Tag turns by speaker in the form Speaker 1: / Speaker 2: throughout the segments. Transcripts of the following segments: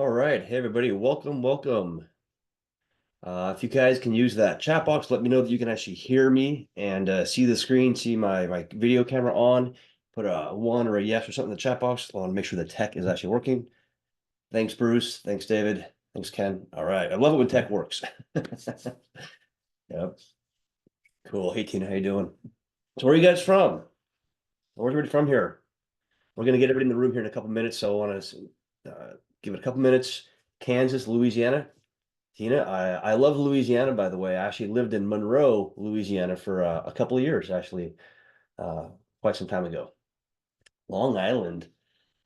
Speaker 1: All right. Hey, everybody. Welcome, welcome. If you guys can use that chat box, let me know that you can actually hear me and see the screen, see my video camera on. Put a one or a yes or something in the chat box. I want to make sure the tech is actually working. Thanks, Bruce. Thanks, David. Thanks, Ken. All right. I love it when tech works. Yep. Cool. Hey, Tina, how you doing? So where are you guys from? Where's everybody from here? We're going to get everybody in the room here in a couple minutes, so I want to give it a couple minutes. Kansas, Louisiana. Tina, I love Louisiana, by the way. I actually lived in Monroe, Louisiana for a couple of years, actually, uh, quite some time ago. Long Island.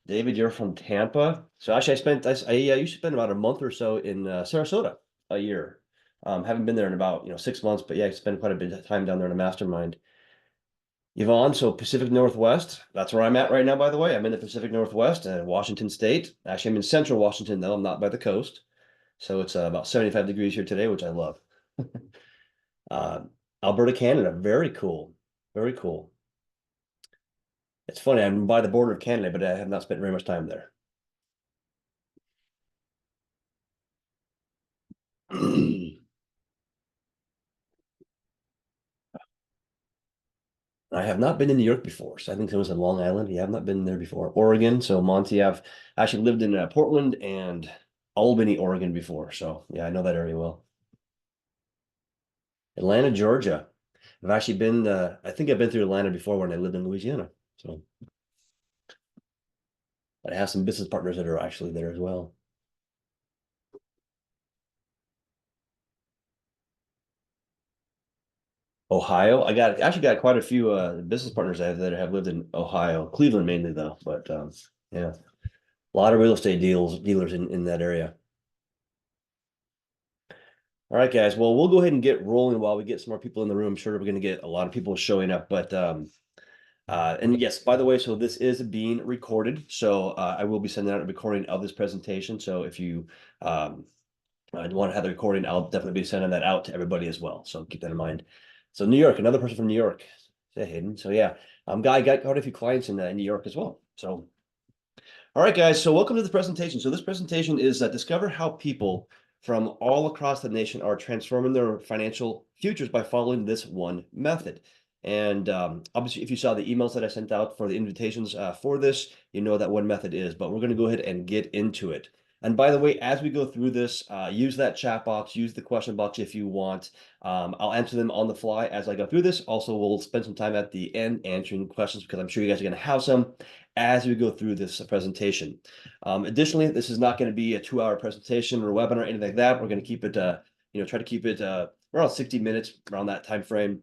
Speaker 1: David, you're from Tampa. So actually, I used to spend about a month or so in Sarasota a year. Haven't been there in about 6 months, but yeah, I spent quite a bit of time down there in a mastermind. Yvonne, so Pacific Northwest. That's where I'm at right now, by the way. I'm in the Pacific Northwest, Washington State. Actually, I'm in Central Washington, though. I'm not by the coast. So it's about 75 degrees here today, which I love. Uh, Alberta, Canada. Very cool. Very cool. It's funny, I'm by the border of Canada, but I have not spent very much time there. I have not been in New York before, so I think it was in Long Island. Yeah, I've not been there before. Oregon, so Monty, I've actually lived in Portland and Albany, Oregon before. So yeah, I know that area well. Atlanta, Georgia. I've actually been, I think I've been through Atlanta before when I lived in Louisiana. So I have some business partners that are actually there as well. Ohio. Actually got quite a few business partners that have lived in Ohio, Cleveland mainly though. But yeah, a lot of real estate dealers in that area. All right, guys. Well, we'll go ahead and get rolling while we get some more people in the room. I'm sure we're going to get a lot of people showing up. But and yes, by the way, so this is being recorded. So I will be sending out a recording of this presentation. So if you want to have the recording, I'll definitely be sending that out to everybody as well. So keep that in mind. So New York, another person from New York. Say Hayden. So yeah, Guy got quite a few clients in New York as well. So all right, guys. So welcome to the presentation. So this presentation is discover how people from all across the nation are transforming their financial futures by following this one method. And obviously, if you saw the emails that I sent out for the invitations for this, you know that one method is. But we're going to go ahead and get into it. And by the way, as we go through this, use that chat box, use the question box if you want. I'll answer them on the fly as I go through this. Also, we'll spend some time at the end answering questions because I'm sure you guys are going to have some as we go through this presentation. Additionally, this is not going to be a 2-hour presentation or webinar or anything like that. We're going to keep it, try to keep it around 60 minutes, around that time frame.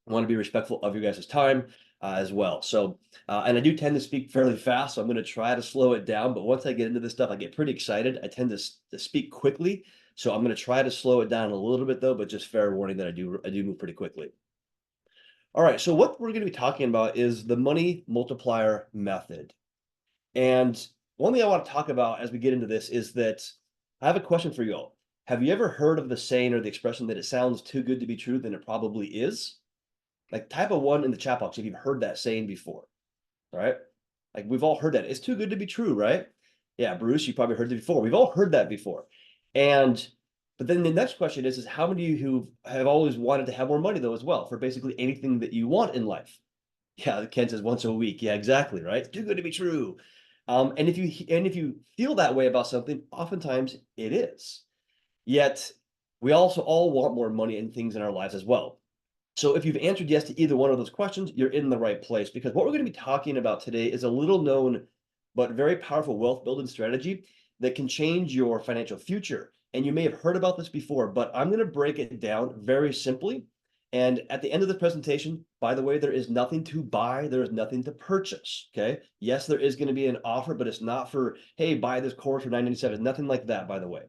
Speaker 1: I want to be respectful of you guys' time as well. So, and I do tend to speak fairly fast, so I'm going to try to slow it down. But once I get into this stuff, I get pretty excited. I tend to speak quickly, so I'm going to try to slow it down a little bit though. But just fair warning that I do move pretty quickly. All right, so what we're going to be talking about is the money multiplier method. And one thing I want to talk about as we get into this is that I have a question for you all. Have you ever heard of the saying or the expression that it sounds too good to be true than it probably is? Like type a one in the chat box if you've heard that saying before, right? Like we've all heard that. It's too good to be true, right? Yeah, Bruce, you probably heard it before. We've all heard that before. And but then the next question is how many of you who have always wanted to have more money though as well for basically anything that you want in life? Yeah, Ken says once a week. Yeah, exactly, right? It's too good to be true. And if you feel that way about something, oftentimes it is. Yet we also all want more money and things in our lives as well. So if you've answered yes to either one of those questions, you're in the right place because what we're going to be talking about today is a little known but very powerful wealth building strategy that can change your financial future. And you may have heard about this before, but I'm going to break it down very simply. And at the end of the presentation, by the way, there is nothing to buy. There is nothing to purchase. Okay. Yes, there is going to be an offer, but it's not for, hey, buy this course for $9.97. Nothing like that, by the way.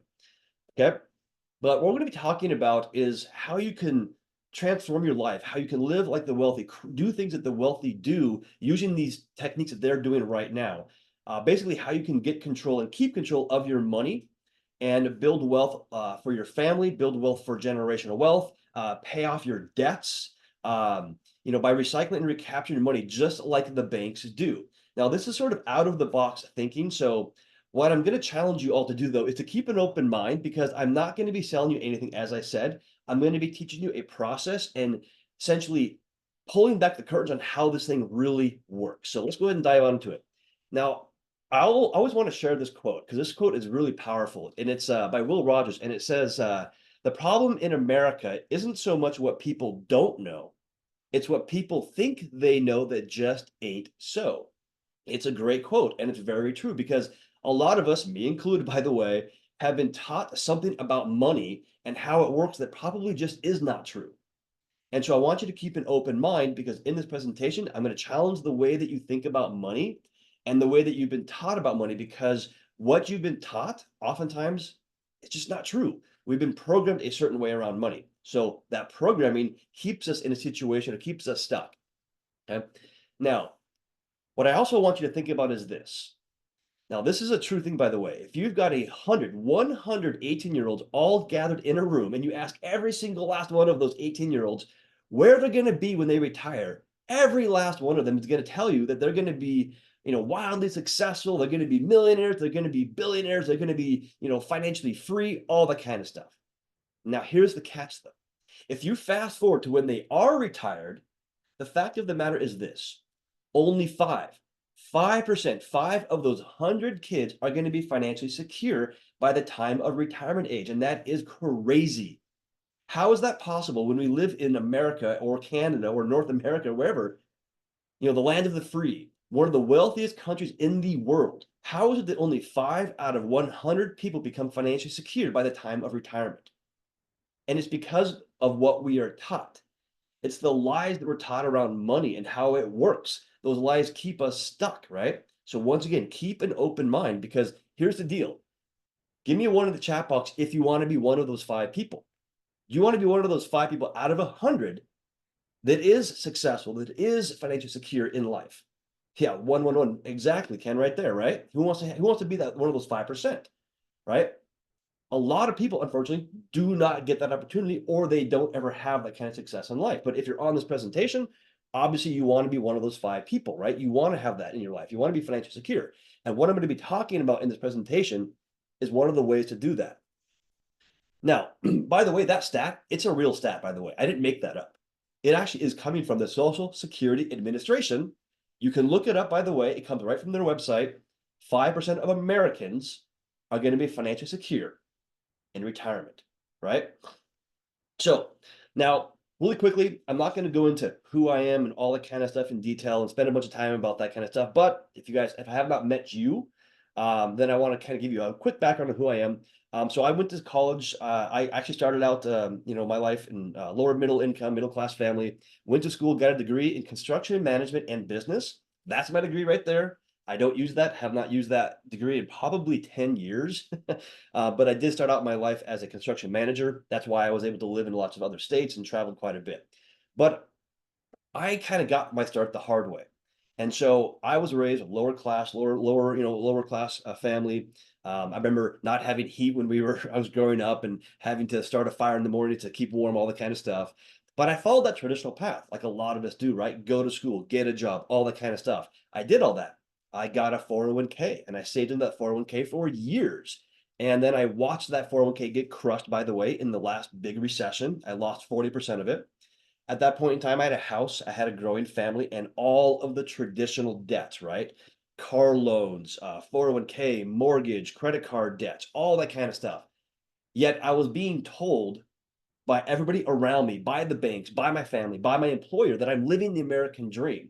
Speaker 1: Okay. But what we're going to be talking about is how you can transform your life, how you can live like the wealthy, do things that the wealthy do using these techniques that they're doing right now. Basically, how you can get control and keep control of your money and build wealth for your family, build wealth for generational wealth, pay off your debts, by recycling and recapturing your money just like the banks do. Now, this is sort of out of the box thinking. So What I'm going to challenge you all to do, though, is to keep an open mind, because I'm not going to be selling you anything, as I said. I'm going to be teaching you a process and essentially pulling back the curtains on how this thing really works. So let's go ahead and dive into it. Now, I'll always want to share this quote because this quote is really powerful, and it's by Will Rogers, and it says, "The problem in America isn't so much what people don't know, it's what people think they know that just ain't so." It's a great quote, and it's very true, because a lot of us, me included, by the way, have been taught something about money and how it works that probably just is not true. And so I want you to keep an open mind, because in this presentation, I'm going to challenge the way that you think about money and the way that you've been taught about money, because what you've been taught oftentimes it's just not true. We've been programmed a certain way around money. So that programming keeps us in a situation, it keeps us stuck. Okay. Now, what I also want you to think about is this. Now, this is a true thing, by the way. If you've got 100 18-year-olds all gathered in a room, and you ask every single last one of those 18-year-olds where they're going to be when they retire, every last one of them is going to tell you that they're going to be, wildly successful. They're going to be millionaires. They're going to be billionaires. They're going to be, financially free, all that kind of stuff. Now, here's the catch, though. If you fast forward to when they are retired, the fact of the matter is this: only 5%, five of those 100 kids are going to be financially secure by the time of retirement age. And that is crazy. How is that possible when we live in America or Canada or North America, wherever, the land of the free, one of the wealthiest countries in the world? How is it that only 5 out of 100 people become financially secure by the time of retirement? And it's because of what we are taught. It's the lies that we're taught around money and how it works. Those lies keep us stuck, right? So once again, keep an open mind, because here's the deal. Give me a one in the chat box if you want to be one of those 5 people. You want to be one of those 5 people out of 100 that is successful, that is financially secure in life. Yeah, 111. Exactly, Ken, right there, right? Who wants to be that one of those 5%, right? A lot of people, unfortunately, do not get that opportunity, or they don't ever have that kind of success in life. But if you're on this presentation, obviously you want to be one of those 5 people, right? You want to have that in your life. You want to be financially secure. And what I'm going to be talking about in this presentation is one of the ways to do that. Now, by the way, that stat, it's a real stat, by the way. I didn't make that up. It actually is coming from the Social Security Administration. You can look it up, by the way. It comes right from their website. 5% of Americans are going to be financially secure in retirement, right? So now, really quickly, I'm not going to go into who I am and all that kind of stuff in detail and spend a bunch of time about that kind of stuff. But if I have not met you, then I want to kind of give you a quick background of who I am. So I went to college. I actually started out, my life in lower middle income, middle class family. Went to school, got a degree in construction management and business. That's my degree right there. I don't use that, have not used that degree in probably 10 years. But I did start out my life as a construction manager. That's why I was able to live in lots of other states and traveled quite a bit. But I kind of got my start the hard way. And so I was raised lower class, lower class family. I remember not having heat when I was growing up, and having to start a fire in the morning to keep warm, all that kind of stuff. But I followed that traditional path, like a lot of us do, right? Go to school, get a job, all that kind of stuff. I did all that. I got a 401k, and I saved in that 401k for years. And then I watched that 401k get crushed, by the way, in the last big recession. I lost 40% of it. At that point in time, I had a house, I had a growing family, and all of the traditional debts, right? Car loans, 401k, mortgage, credit card debts, all that kind of stuff. Yet I was being told by everybody around me, by the banks, by my family, by my employer, that I'm living the American dream.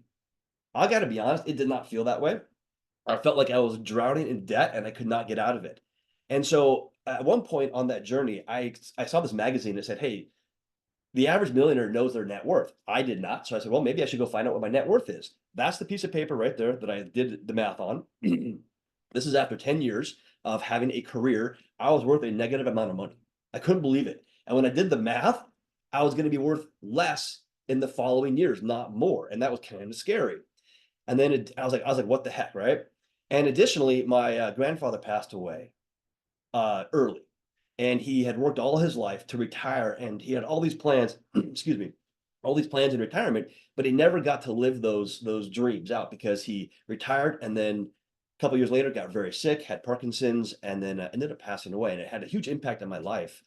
Speaker 1: I got to be honest, it did not feel that way. I felt like I was drowning in debt and I could not get out of it. And so at one point on that journey, I saw this magazine that said, "Hey, the average millionaire knows their net worth." I did not. So I said, well, maybe I should go find out what my net worth is. That's the piece of paper right there that I did the math on. This is after 10 years of having a career. I was worth a negative amount of money. I couldn't believe it. And when I did the math, I was going to be worth less in the following years, not more. And that was kind of scary. And then I was like, what the heck, right? And additionally, my grandfather passed away early, and he had worked all his life to retire, and he had all these plans, excuse me, all these plans in retirement, but he never got to live those dreams out, because he retired and then couple years later, got very sick, had Parkinson's, and then ended up passing away. And it had a huge impact on my life.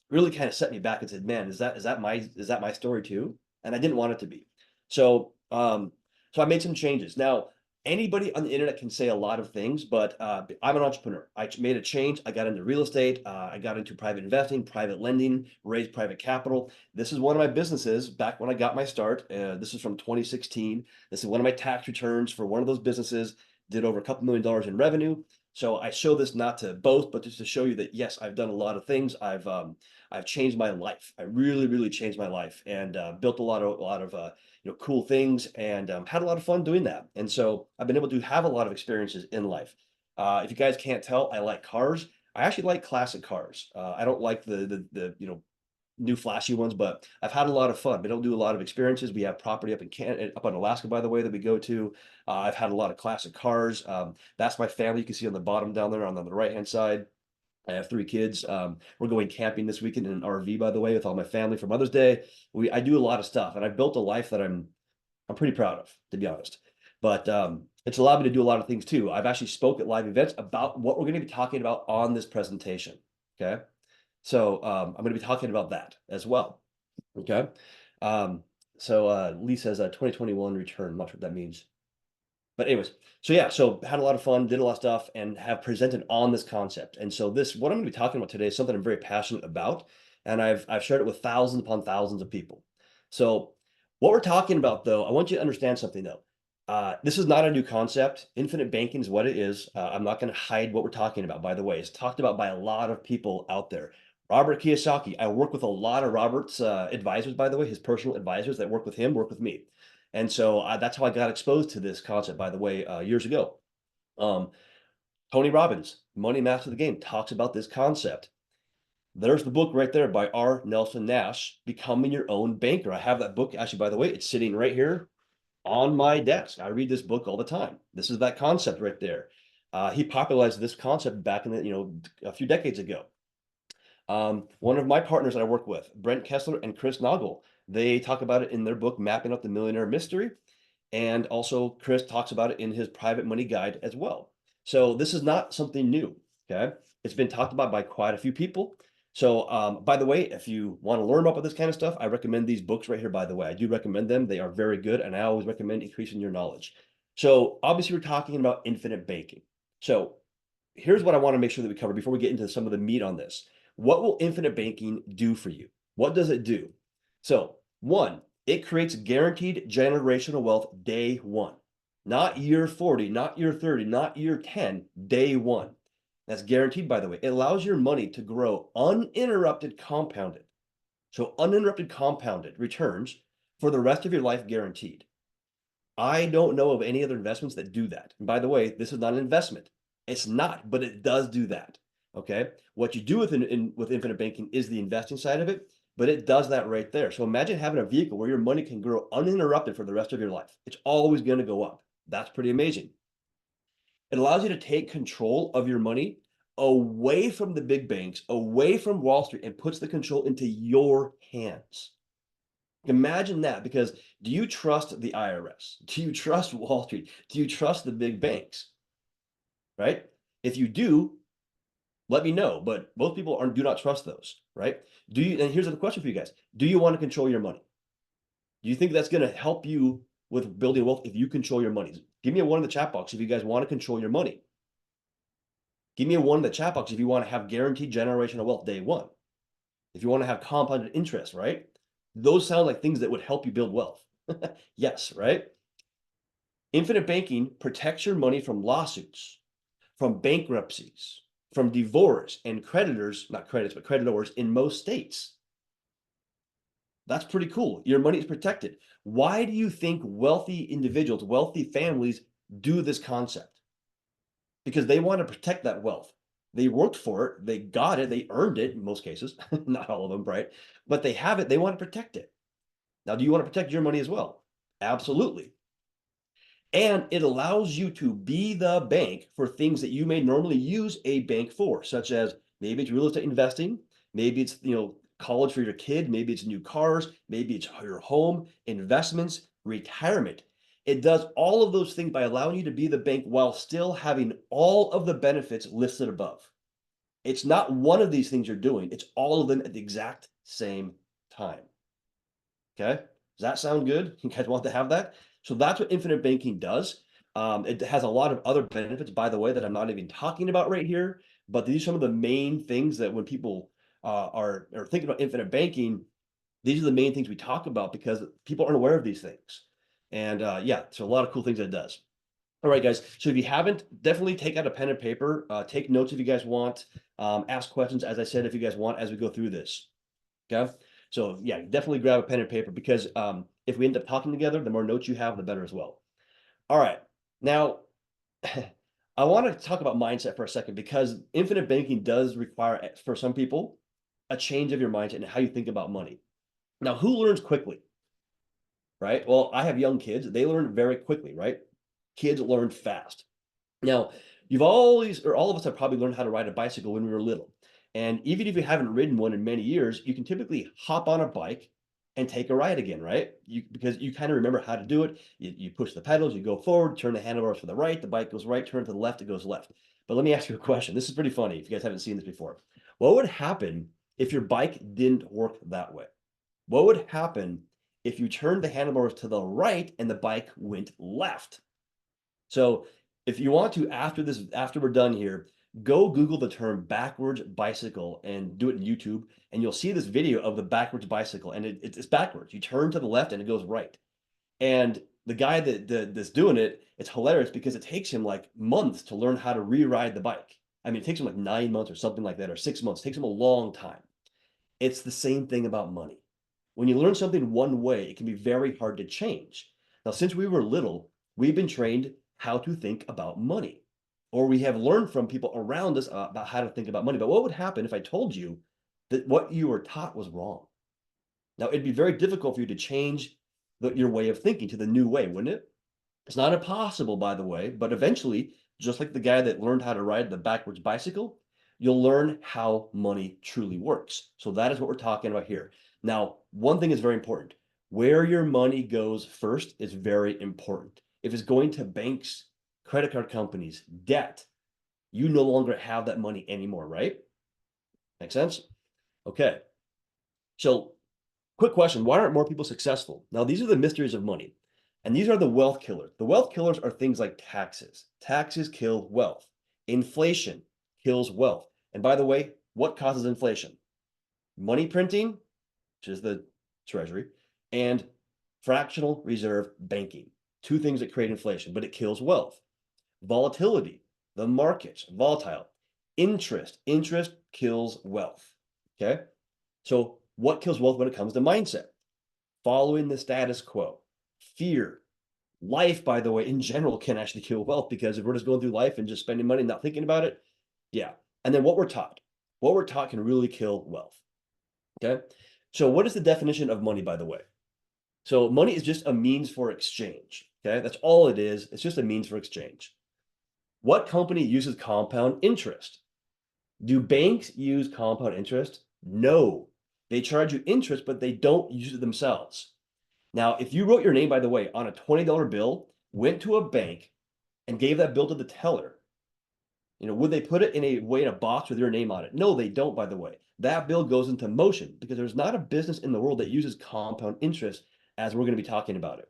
Speaker 1: Really kind of set me back and said, "Man, is that my story too?" And I didn't want it to be. So I made some changes. Now, anybody on the internet can say a lot of things, but I'm an entrepreneur. I made a change. I got into real estate. I got into private investing, private lending, raised private capital. This is one of my businesses back when I got my start. This is from 2016. This is one of my tax returns for one of those businesses. Did over a couple $1 million in revenue. So I show this not to boast, but just to show you that yes, I've done a lot of things. I've changed my life. I really, really changed my life, and built a lot of cool things, and had a lot of fun doing that. And so I've been able to have a lot of experiences in life. If you guys can't tell, I like cars. I actually like classic cars. I don't like the new flashy ones, but I've had a lot of fun. Been able to do a lot of experiences. We have property up in Canada, up in Alaska, by the way, that we go to. I've had a lot of classic cars. That's my family. You can see on the bottom down there on the right-hand side. I have 3 kids. We're going camping this weekend in an RV, by the way, with all my family for Mother's Day. I do a lot of stuff, and I've built a life that I'm pretty proud of, to be honest. But it's allowed me to do a lot of things too. I've actually spoke at live events about what we're going to be talking about on this presentation. Okay, so I'm going to be talking about that as well. Okay, Lee says 2021 return. I'm not sure what that means. But anyways, so yeah, so had a lot of fun, did a lot of stuff, and have presented on this concept. And so what I'm going to be talking about today is something I'm very passionate about, and I've shared it with thousands upon thousands of people. So what we're talking about, though, I want you to understand something, though. This is not a new concept. Infinite banking is what it is. I'm not going to hide what we're talking about, by the way. It's talked about by a lot of people out there. Robert Kiyosaki. I work with a lot of Robert's advisors, by the way, his personal advisors that work with him, work with me. And so that's how I got exposed to this concept, by the way, years ago. Um, Tony Robbins, Money Master the Game, talks about this concept. There's the book right there by R. Nelson Nash, Becoming Your Own Banker. I have that book, actually, by the way, it's sitting right here on my desk. I read this book all the time. This is that concept right there. He popularized this concept back in a few decades ago. One of my partners that I work with, Brent Kessler and Chris Noggle, they talk about it in their book, Mapping Out the Millionaire Mystery. And also Chris talks about it in his private money guide as well. So this is not something new, okay? It's been talked about by quite a few people. So by the way, if you want to learn about this kind of stuff, I recommend these books right here, by the way. I do recommend them. They are very good, and I always recommend increasing your knowledge. So obviously we're talking about infinite banking. So here's what I want to make sure that we cover before we get into some of the meat on this. What will infinite banking do for you? What does it do? So, one, it creates guaranteed generational wealth day one, not year 40, not year 30, not year 10, day one. That's guaranteed, by the way. It allows your money to grow uninterrupted compounded. So, uninterrupted compounded returns for the rest of your life guaranteed. I don't know of any other investments that do that. And by the way, this is not an investment. It's not, but it does do that. Okay. What you do with infinite banking is the investing side of it, but it does that right there. So imagine having a vehicle where your money can grow uninterrupted for the rest of your life. It's always going to go up. That's pretty amazing. It allows you to take control of your money away from the big banks, away from Wall Street, and puts the control into your hands. Imagine that, because do you trust the IRS? Do you trust Wall Street? Do you trust the big banks? Right? If you do, let me know. But most people do not trust those, right? And here's the question for you guys. Do you want to control your money? Do you think that's going to help you with building wealth if you control your money? Give me a 1 in the chat box if you guys want to control your money. Give me a 1 in the chat box if you want to have guaranteed generational wealth day one. If you want to have compounded interest, right? Those sound like things that would help you build wealth. Yes, right? Infinite banking protects your money from lawsuits, from bankruptcies, from divorce, and creditors, not credits, but creditors in most states. That's pretty cool. Your money is protected. Why do you think wealthy individuals, wealthy families do this concept? Because they want to protect that wealth. They worked for it, they got it, they earned it in most cases, not all of them, right? But they have it, they want to protect it. Now, do you want to protect your money as well? Absolutely. And it allows you to be the bank for things that you may normally use a bank for, such as maybe it's real estate investing, maybe it's college for your kid, maybe it's new cars, maybe it's your home, investments, retirement. It does all of those things by allowing you to be the bank while still having all of the benefits listed above. It's not one of these things you're doing, it's all of them at the exact same time. Okay? Does that sound good? You guys want to have that? So that's what infinite banking does. It has a lot of other benefits, by the way, that I'm not even talking about right here. But these are some of the main things that when people are thinking about infinite banking, these are the main things we talk about because people aren't aware of these things. And yeah, so a lot of cool things that it does. All right, guys. So if you haven't, definitely take out a pen and paper. Take notes if you guys want. Ask questions, as I said, if you guys want, as we go through this. Okay. So yeah, definitely grab a pen and paper because if we end up talking together, the more notes you have, the better as well. All right. Now, I want to talk about mindset for a second because infinite banking does require, for some people, a change of your mindset and how you think about money. Now, who learns quickly? Right? Well, I have young kids. They learn very quickly, right? Kids learn fast. Now, you've always, or all of us have probably learned how to ride a bicycle when we were little. And even if you haven't ridden one in many years, you can typically hop on a bike and take a ride again, right? Because you kind of remember how to do it. You push the pedals, you go forward, turn the handlebars to the right, the bike goes right, turn to the left, it goes left. But let me ask you a question. This is pretty funny if you guys haven't seen this before. What would happen if your bike didn't work that way? What would happen if you turned the handlebars to the right and the bike went left? So if you want to, after we're done here, go Google the term backwards bicycle and do it in YouTube, and you'll see this video of the backwards bicycle, and it's backwards. You turn to the left and it goes right. And the guy that's doing it, it's hilarious because it takes him like months to learn how to re-ride the bike. I mean, it takes him like 9 months or something like that, or 6 months. It takes him a long time. It's the same thing about money. When you learn something one way, it can be very hard to change. Now, since we were little, we've been trained how to think about money, or we have learned from people around us about how to think about money. But what would happen if I told you that what you were taught was wrong? Now, it'd be very difficult for you to change your way of thinking to the new way, wouldn't it? It's not impossible, by the way, but eventually, just like the guy that learned how to ride the backwards bicycle, you'll learn how money truly works. So that is what we're talking about here. Now, one thing is very important. Where your money goes first is very important. If it's going to banks, credit card companies, debt, you no longer have that money anymore, right? Make sense? Okay. So quick question, why aren't more people successful? Now, these are the mysteries of money, and these are the wealth killers. The wealth killers are things like taxes. Taxes kill wealth. Inflation kills wealth. And by the way, what causes inflation? Money printing, which is the treasury, and fractional reserve banking. Two things that create inflation, but it kills wealth. Volatility, the markets, volatile. Interest kills wealth. Okay? So what kills wealth when it comes to mindset? Following the status quo, fear, life, by the way, in general can actually kill wealth because if we're just going through life and just spending money and not thinking about it, yeah. And then what we're taught can really kill wealth. Okay. So what is the definition of money, by the way? So money is just a means for exchange. Okay. That's all it is. It's just a means for exchange. What company uses compound interest? Do banks use compound interest? No. They charge you interest, but they don't use it themselves. Now, if you wrote your name, by the way, on a $20 bill, went to a bank and gave that bill to the teller, would they put it in a box with your name on it? No, they don't, by the way. That bill goes into motion because there's not a business in the world that uses compound interest as we're going to be talking about it.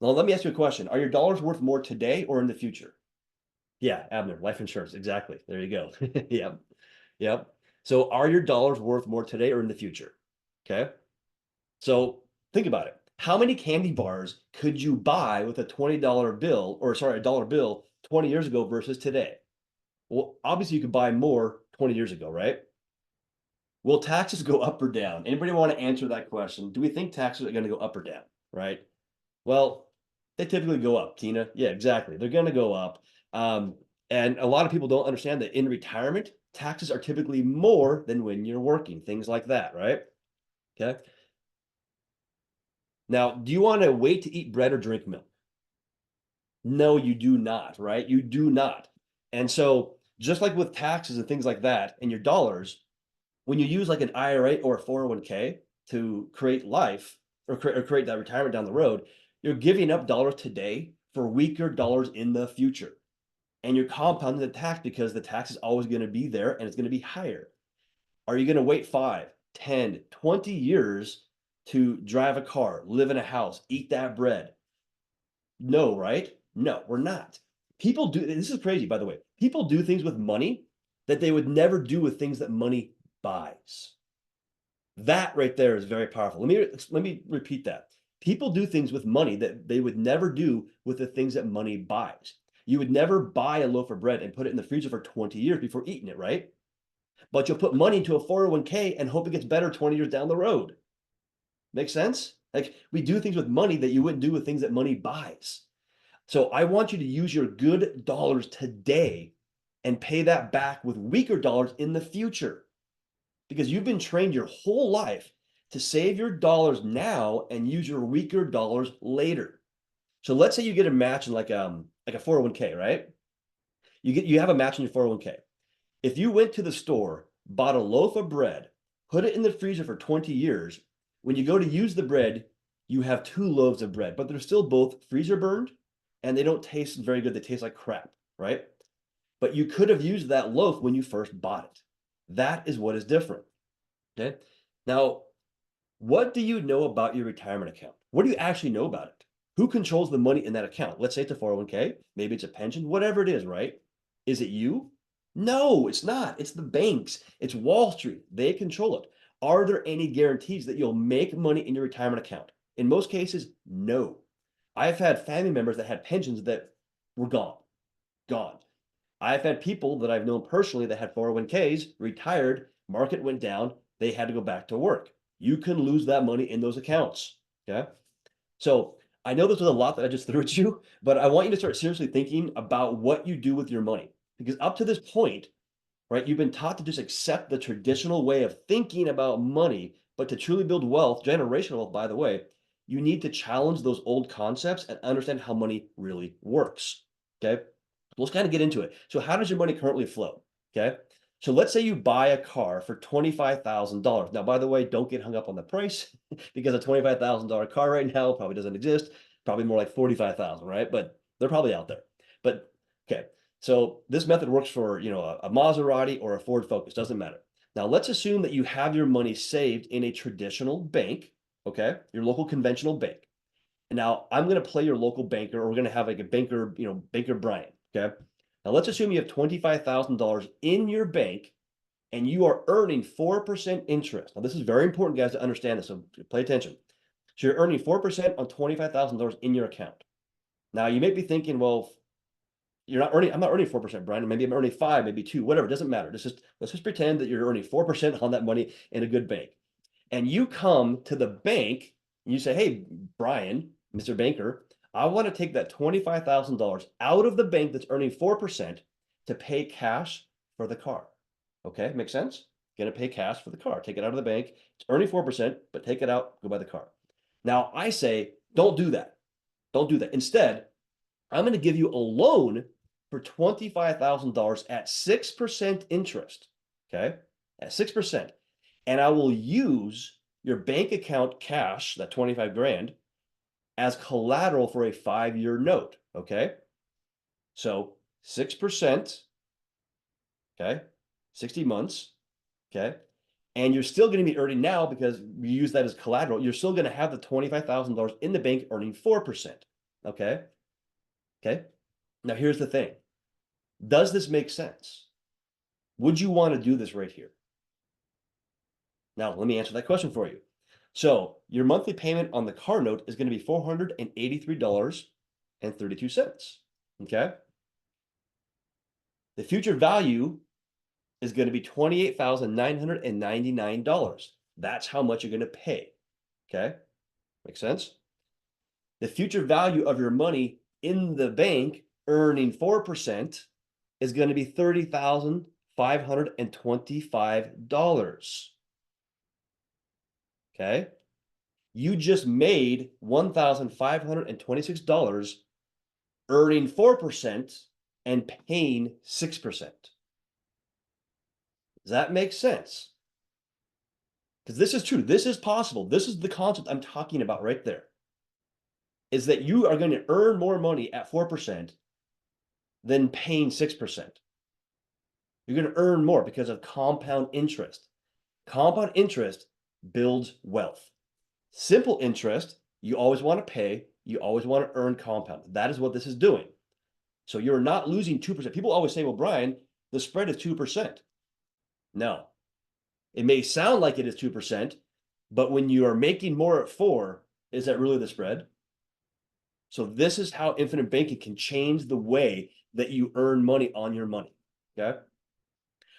Speaker 1: Now, let me ask you a question. Are your dollars worth more today or in the future? Yeah, Abner, life insurance. Exactly. There you go. Yep. Yep. So are your dollars worth more today or in the future? Okay. So think about it. How many candy bars could you buy with a $20 bill, or sorry, a dollar bill 20 years ago versus today? Well, obviously you could buy more 20 years ago, right? Will taxes go up or down? Anybody want to answer that question? Do we think taxes are going to go up or down, right? Well, they typically go up, Tina. Yeah, exactly. They're going to go up. And a lot of people don't understand that in retirement, taxes are typically more than when you're working, things like that, right? Okay. Now, do you want to wait to eat bread or drink milk? No, you do not, right? You do not. And so, just like with taxes and things like that, and your dollars, when you use like an IRA or a 401k to create life or create that retirement down the road, You're giving up dollars today for weaker dollars in the future. And you're compounding the tax because the tax is always going to be there and it's going to be higher. Are you going to wait 5, 10, 20 years to drive a car, live in a house, eat that bread? No, right? No, we're not. People do, this is crazy, by the way. People do things with money that they would never do with things that money buys. That right there is very powerful. Let me repeat that. People do things with money that they would never do with the things that money buys. You would never buy a loaf of bread and put it in the freezer for 20 years before eating it, right? But you'll put money into a 401k and hope it gets better 20 years down the road. Make sense? Like we do things with money that you wouldn't do with things that money buys. So I want you to use your good dollars today and pay that back with weaker dollars in the future, because you've been trained your whole life to save your dollars now and use your weaker dollars later. So let's say you get a match in like a 401k, right? You have a match in your 401k. If you went to the store, bought a loaf of bread, put it in the freezer for 20 years, when you go to use the bread, you have 2 loaves of bread, but they're still both freezer burned and they don't taste very good. They taste like crap, right? But you could have used that loaf when you first bought it. That is what is different. Okay. Now, what do you know about your retirement account? What do you actually know about it? Who controls the money in that account? Let's say it's a 401k, maybe it's a pension, whatever it is, right? Is it you? No, it's not. It's the banks, it's Wall Street. They control it. Are there any guarantees that you'll make money in your retirement account? In most cases, no. I've had family members that had pensions that were gone. I've had people that I've known personally that had 401ks, retired, market went down, they had to go back to work. You can lose that money in those accounts. Okay. So I know this was a lot that I just threw at you, but I want you to start seriously thinking about what you do with your money. Because up to this point, right, you've been taught to just accept the traditional way of thinking about money, but to truly build wealth, generational wealth, by the way, you need to challenge those old concepts and understand how money really works. Okay. Let's kind of get into it. So how does your money currently flow? Okay. So let's say you buy a car for $25,000. Now, by the way, don't get hung up on the price because a $25,000 car right now probably doesn't exist. Probably more like 45,000, right? But they're probably out there. But okay. So this method works for, a Maserati or a Ford Focus, doesn't matter. Now let's assume that you have your money saved in a traditional bank, okay? Your local conventional bank. And now I'm going to play your local banker, or we're going to have like a banker, Banker Brian. Okay. Now let's assume you have $25,000 in your bank and you are earning 4% interest. Now this is very important, guys, to understand this. So pay attention. So you're earning 4% on $25,000 in your account. Now you may be thinking, well, I'm not earning 4%, Brian. Maybe I'm earning 5, maybe 2, whatever. It doesn't matter. Let's just pretend that you're earning 4% on that money in a good bank. And you come to the bank and you say, hey, Brian, Mr. Banker, I want to take that $25,000 out of the bank that's earning 4% to pay cash for the car. Okay, makes sense? Going to pay cash for the car. Take it out of the bank. It's earning 4%, but take it out, go buy the car. Now, I say, don't do that. Don't do that. Instead, I'm going to give you a loan for $25,000 at 6% interest. Okay, at 6%. And I will use your bank account cash, that 25 grand, as collateral for a 5-year note. Okay. So 6%, okay, 60 months. Okay. And you're still going to be earning now because we use that as collateral. You're still going to have the $25,000 in the bank earning 4%. Okay. Okay. Now here's the thing. Does this make sense? Would you want to do this right here? Now, let me answer that question for you. So your monthly payment on the car note is going to be $483.32. Okay. The future value is going to be $28,999. That's how much you're going to pay. Okay. Makes sense? The future value of your money in the bank earning 4% is going to be $30,525. Okay. You just made $1,526 earning 4% and paying 6%. Does that make sense? Because this is true. This is possible. This is the concept I'm talking about right there. is that you are going to earn more money at 4% than paying 6%. You're going to earn more because of compound interest. Compound interest builds wealth. Simple interest, you always want to pay, you always want to earn compound. That is what this is doing. So you're not losing 2%. People always say, well, Brian, the spread is 2%. No, it may sound like it is 2%, but when you are making more at 4, is that really the spread? So this is how infinite banking can change the way that you earn money on your money. Okay.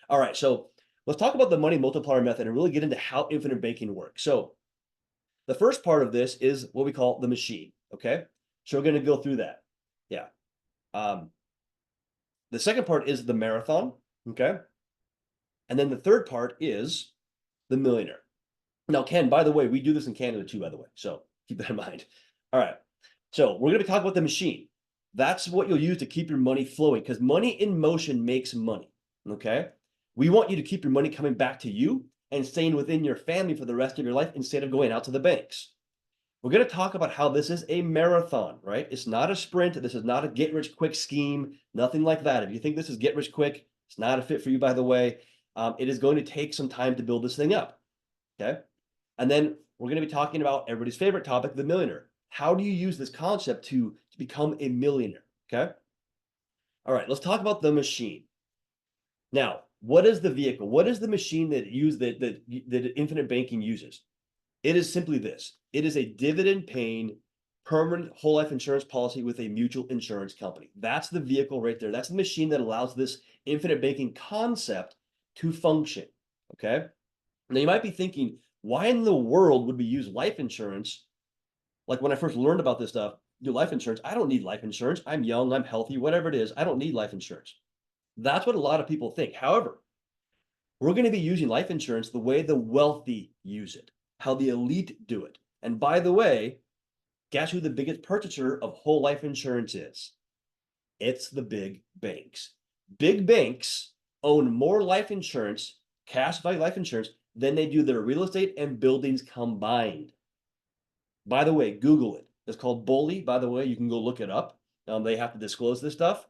Speaker 1: All right. So let's talk about the money multiplier method and really get into how infinite banking works. So the first part of this is what we call the machine. Okay. So we're going to go through that. Yeah. The second part is the marathon. Okay. And then the third part is the millionaire. Now, Ken, by the way, we do this in Canada too, by the way. So keep that in mind. All right. So we're going to be talking about the machine. That's what you'll use to keep your money flowing, because money in motion makes money. Okay. We want you to keep your money coming back to you and staying within your family for the rest of your life instead of going out to the banks. We're going to talk about how this is a marathon, right? It's not a sprint. This is not a get rich quick scheme, nothing like that. If you think this is get rich quick, it's not a fit for you, by the way. It is going to take some time to build this thing up. Okay. And then we're going to be talking about everybody's favorite topic, the millionaire. How do you use this concept to become a millionaire? Okay. All right, let's talk about the machine. Now, what is the vehicle? What is the machine that infinite banking uses? It is simply this. It is a dividend paying permanent whole life insurance policy with a mutual insurance company. That's the vehicle right there. That's the machine that allows this infinite banking concept to function. Okay. Now you might be thinking, why in the world would we use life insurance? Like when I first learned about this stuff, do life insurance. I don't need life insurance. I'm young, I'm healthy, whatever it is. I don't need life insurance. That's what a lot of people think. However, we're going to be using life insurance the way the wealthy use it, how the elite do it. And by the way, guess who the biggest purchaser of whole life insurance is? It's the big banks. Big banks own more life insurance, cash value life insurance, than they do their real estate and buildings combined. By the way, Google it. It's called Bully. By the way, you can go look it up. They have to disclose this stuff.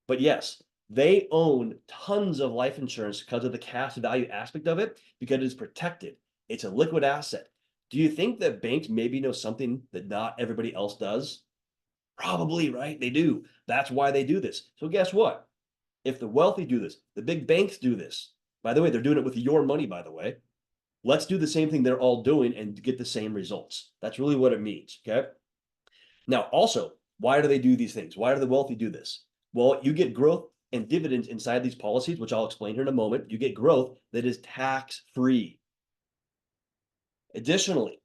Speaker 1: But yes, they own tons of life insurance because of the cash value aspect of it, because it's protected. It's a liquid asset. Do you think that banks maybe know something that not everybody else does? Probably, right? They do. That's why they do this. So guess what? If the wealthy do this, the big banks do this. By the way, they're doing it with your money, by the way. Let's do the same thing they're all doing and get the same results. That's really what it means, okay? Now, also, why do they do these things? Why do the wealthy do this? Well, you get growth and dividends inside these policies, which I'll explain here in a moment. You get growth that is tax-free. Additionally,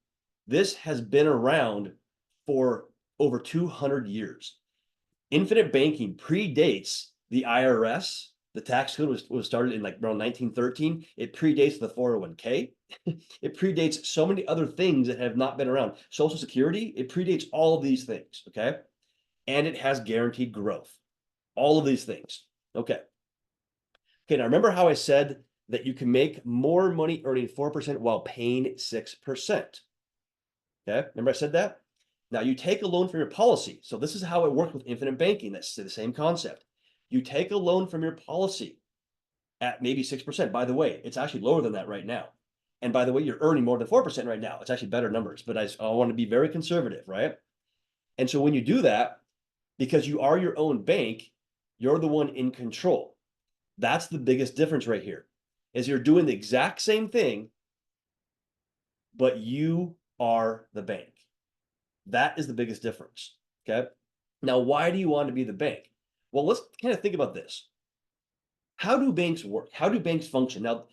Speaker 1: this has been around for over 200 years. Infinite banking predates the IRS. The tax code was started in like around 1913. It predates the 401k. It predates so many other things that have not been around. Social Security, it predates all of these things, okay? And it has guaranteed growth. All of these things, okay? Okay, now remember how I said that you can make more money earning 4% while paying 6%. Okay, remember I said that? Now you take a loan from your policy. So this is how it works with infinite banking. That's the same concept. You take a loan from your policy at maybe 6%. By the way, it's actually lower than that right now. And by the way, you're earning more than 4% right now. It's actually better numbers, but I want to be very conservative, right? And so when you do that, because you are your own bank, you're the one in control. That's the biggest difference right here, is you're doing the exact same thing, but you are the bank. That is the biggest difference, okay? Now, why do you want to be the bank? Well, let's kind of think about this. How do banks work? How do banks function? Now,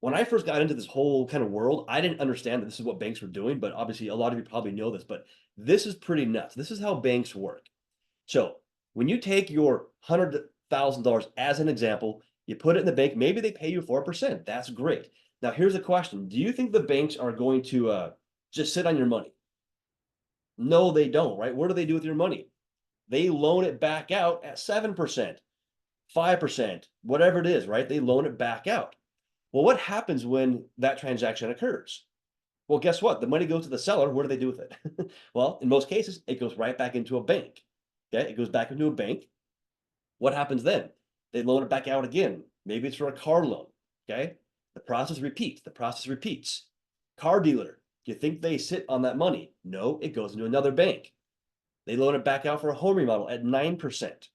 Speaker 1: when I first got into this whole kind of world, I didn't understand that this is what banks were doing, but obviously a lot of you probably know this, but this is pretty nuts. This is how banks work. So when you take your $100,000 as an example, you put it in the bank, maybe they pay you 4%. That's great. Now, here's the question. Do you think the banks are going to just sit on your money? No, they don't, right? What do they do with your money? They loan it back out at 7%, 5%, whatever it is, right? They loan it back out. Well, what happens when that transaction occurs? Well, guess what? The money goes to the seller. What do they do with it? Well, in most cases, it goes right back into a bank. Okay, it goes back into a bank. What happens then? They loan it back out again. Maybe it's for a car loan. Okay, the process repeats. The process repeats. Car dealer, do you think they sit on that money? No, it goes into another bank. They loan it back out for a home remodel at 9%.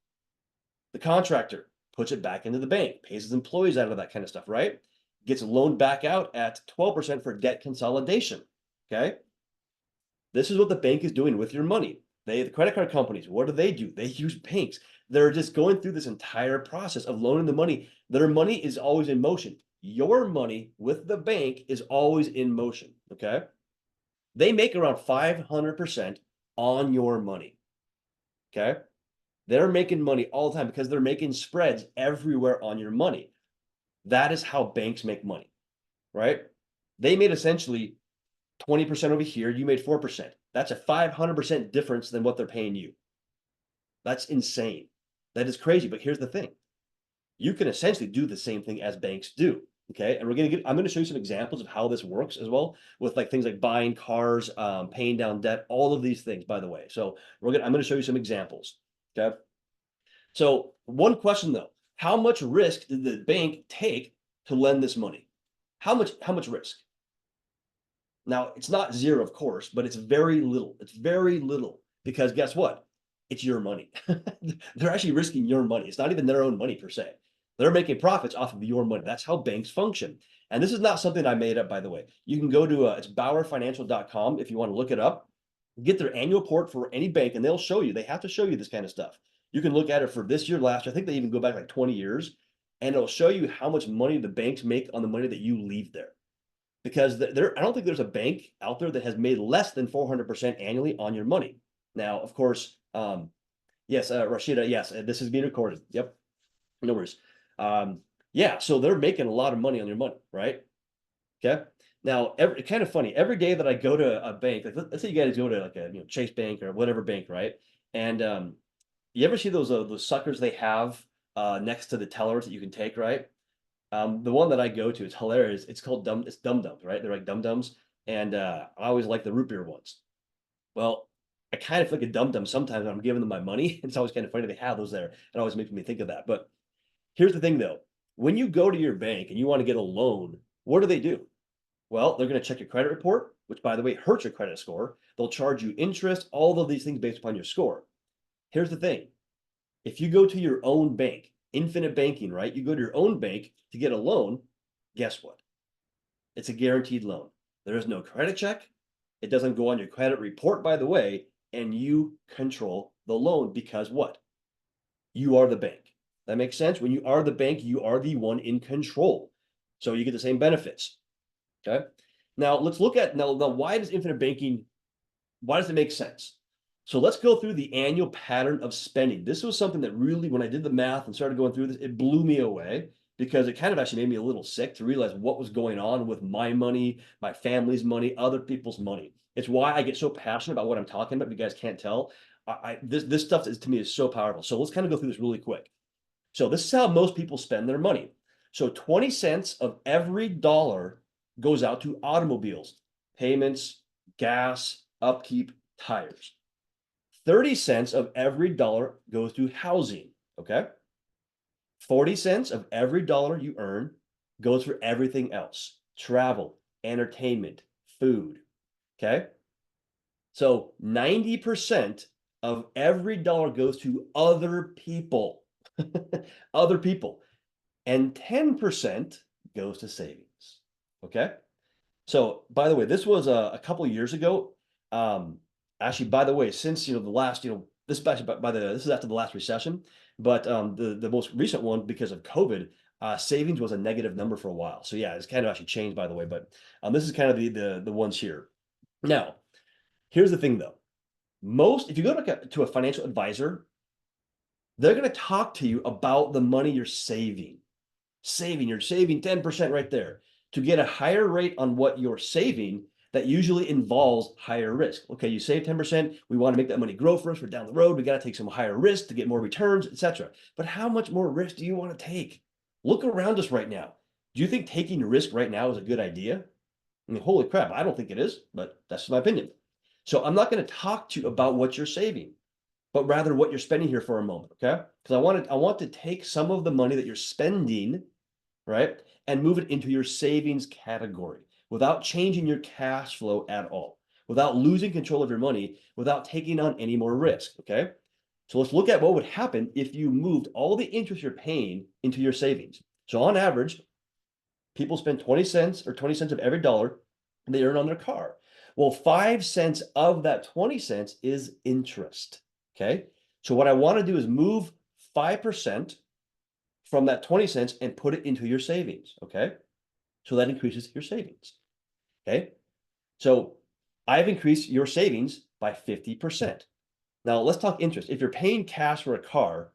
Speaker 1: The contractor puts it back into the bank, pays his employees out of that kind of stuff, right? Gets loaned back out at 12% for debt consolidation. Okay. This is what the bank is doing with your money. The credit card companies, what do? They use banks. They're just going through this entire process of loaning the money. Their money is always in motion. Your money with the bank is always in motion. Okay. They make around 500% on your money. Okay. They're making money all the time because they're making spreads everywhere on your money. That is how banks make money, right? They made essentially 20% over here, you made 4%. That's a 500% difference than what they're paying you. That's insane. That is crazy. But here's the thing. You can essentially do the same thing as banks do. Okay. And I'm going to show you some examples of how this works as well with like things like buying cars, paying down debt, all of these things, by the way. So I'm going to show you some examples. Okay. So one question though, how much risk did the bank take to lend this money? How much risk? Now, it's not zero, of course, but it's very little. It's very little because guess what? It's your money. They're actually risking your money. It's not even their own money per se. They're making profits off of your money. That's how banks function. And this is not something I made up, by the way. You can go to it's bauerfinancial.com if you want to look it up. Get their annual report for any bank, and they'll show you. They have to show you this kind of stuff. You can look at it for this year, last year. I think they even go back like 20 years, and it'll show you how much money the banks make on the money that you leave there because I don't think there's a bank out there that has made less than 400% annually on your money. Now, of course, yes, Rashida, yes, this is being recorded. Yep, no worries. Yeah, so they're making a lot of money on your money, right? Okay. Now, kind of funny. Every day that I go to a bank, like let's say you guys go to like a Chase Bank or whatever bank, right? And you ever see those suckers they have next to the tellers that you can take, right? The one that I go to, it's hilarious. It's called it's Dum Dums, right? They're like Dum Dums, and I always like the root beer ones. Well, I kind of feel like a dum dum sometimes when I'm giving them my money. It's always kind of funny they have those there. It always makes me think of that. But here's the thing, though: when you go to your bank and you want to get a loan, what do? Well, they're going to check your credit report, which, by the way, hurts your credit score. They'll charge you interest, all of these things based upon your score. Here's the thing: if you go to your own bank, infinite banking, right? You go to your own bank to get a loan, guess what? It's a guaranteed loan. There is no credit check. It doesn't go on your credit report, by the way, and you control the loan because what? You are the bank. That makes sense? When you are the bank, you are the one in control. So you get the same benefits. Okay. Now let's look at now why does infinite banking, why does it make sense? So let's go through the annual pattern of spending. This was something that really, when I did the math and started going through this, it blew me away because it kind of actually made me a little sick to realize what was going on with my money, my family's money, other people's money. It's why I get so passionate about what I'm talking about. If you guys can't tell, this stuff is to me is so powerful. So let's kind of go through this really quick. So this is how most people spend their money. So 20 cents of every dollar goes out to automobiles, payments, gas, upkeep, tires. 30 cents of every dollar goes to housing, okay? 40 cents of every dollar you earn goes for everything else: travel, entertainment, food, okay? So 90% of every dollar goes to other people, other people, and 10% goes to savings, okay? So, by the way, this was a couple of years ago. Actually, by the way, since the last, this is actually this is after the last recession, but the most recent one because of COVID, savings was a negative number for a while. So yeah, it's kind of actually changed, by the way. But this is kind of the ones here. Now, here's the thing though: if you go to a financial advisor, they're going to talk to you about the money you're saving. You're saving 10% right there. To get a higher rate on what you're saving, that usually involves higher risk. Okay, you save 10%. We want to make that money grow for us for down the road. We got to take some higher risk to get more returns, etc. But how much more risk do you want to take? Look around us right now. Do you think taking risk right now is a good idea? I mean, holy crap, I don't think it is, but that's my opinion. So I'm not going to talk to you about what you're saving, but rather what you're spending here for a moment, okay? Because I want to take some of the money that you're spending, right, and move it into your savings category without changing your cash flow at all, without losing control of your money, without taking on any more risk, okay? So let's look at what would happen if you moved all the interest you're paying into your savings. So on average, people spend 20 cents or 20 cents of every dollar they earn on their car. Well, 5 cents of that 20 cents is interest. Okay. So what I want to do is move 5% from that 20 cents and put it into your savings. Okay. So that increases your savings. Okay. So I've increased your savings by 50%. Now let's talk interest. If you're paying cash for a car,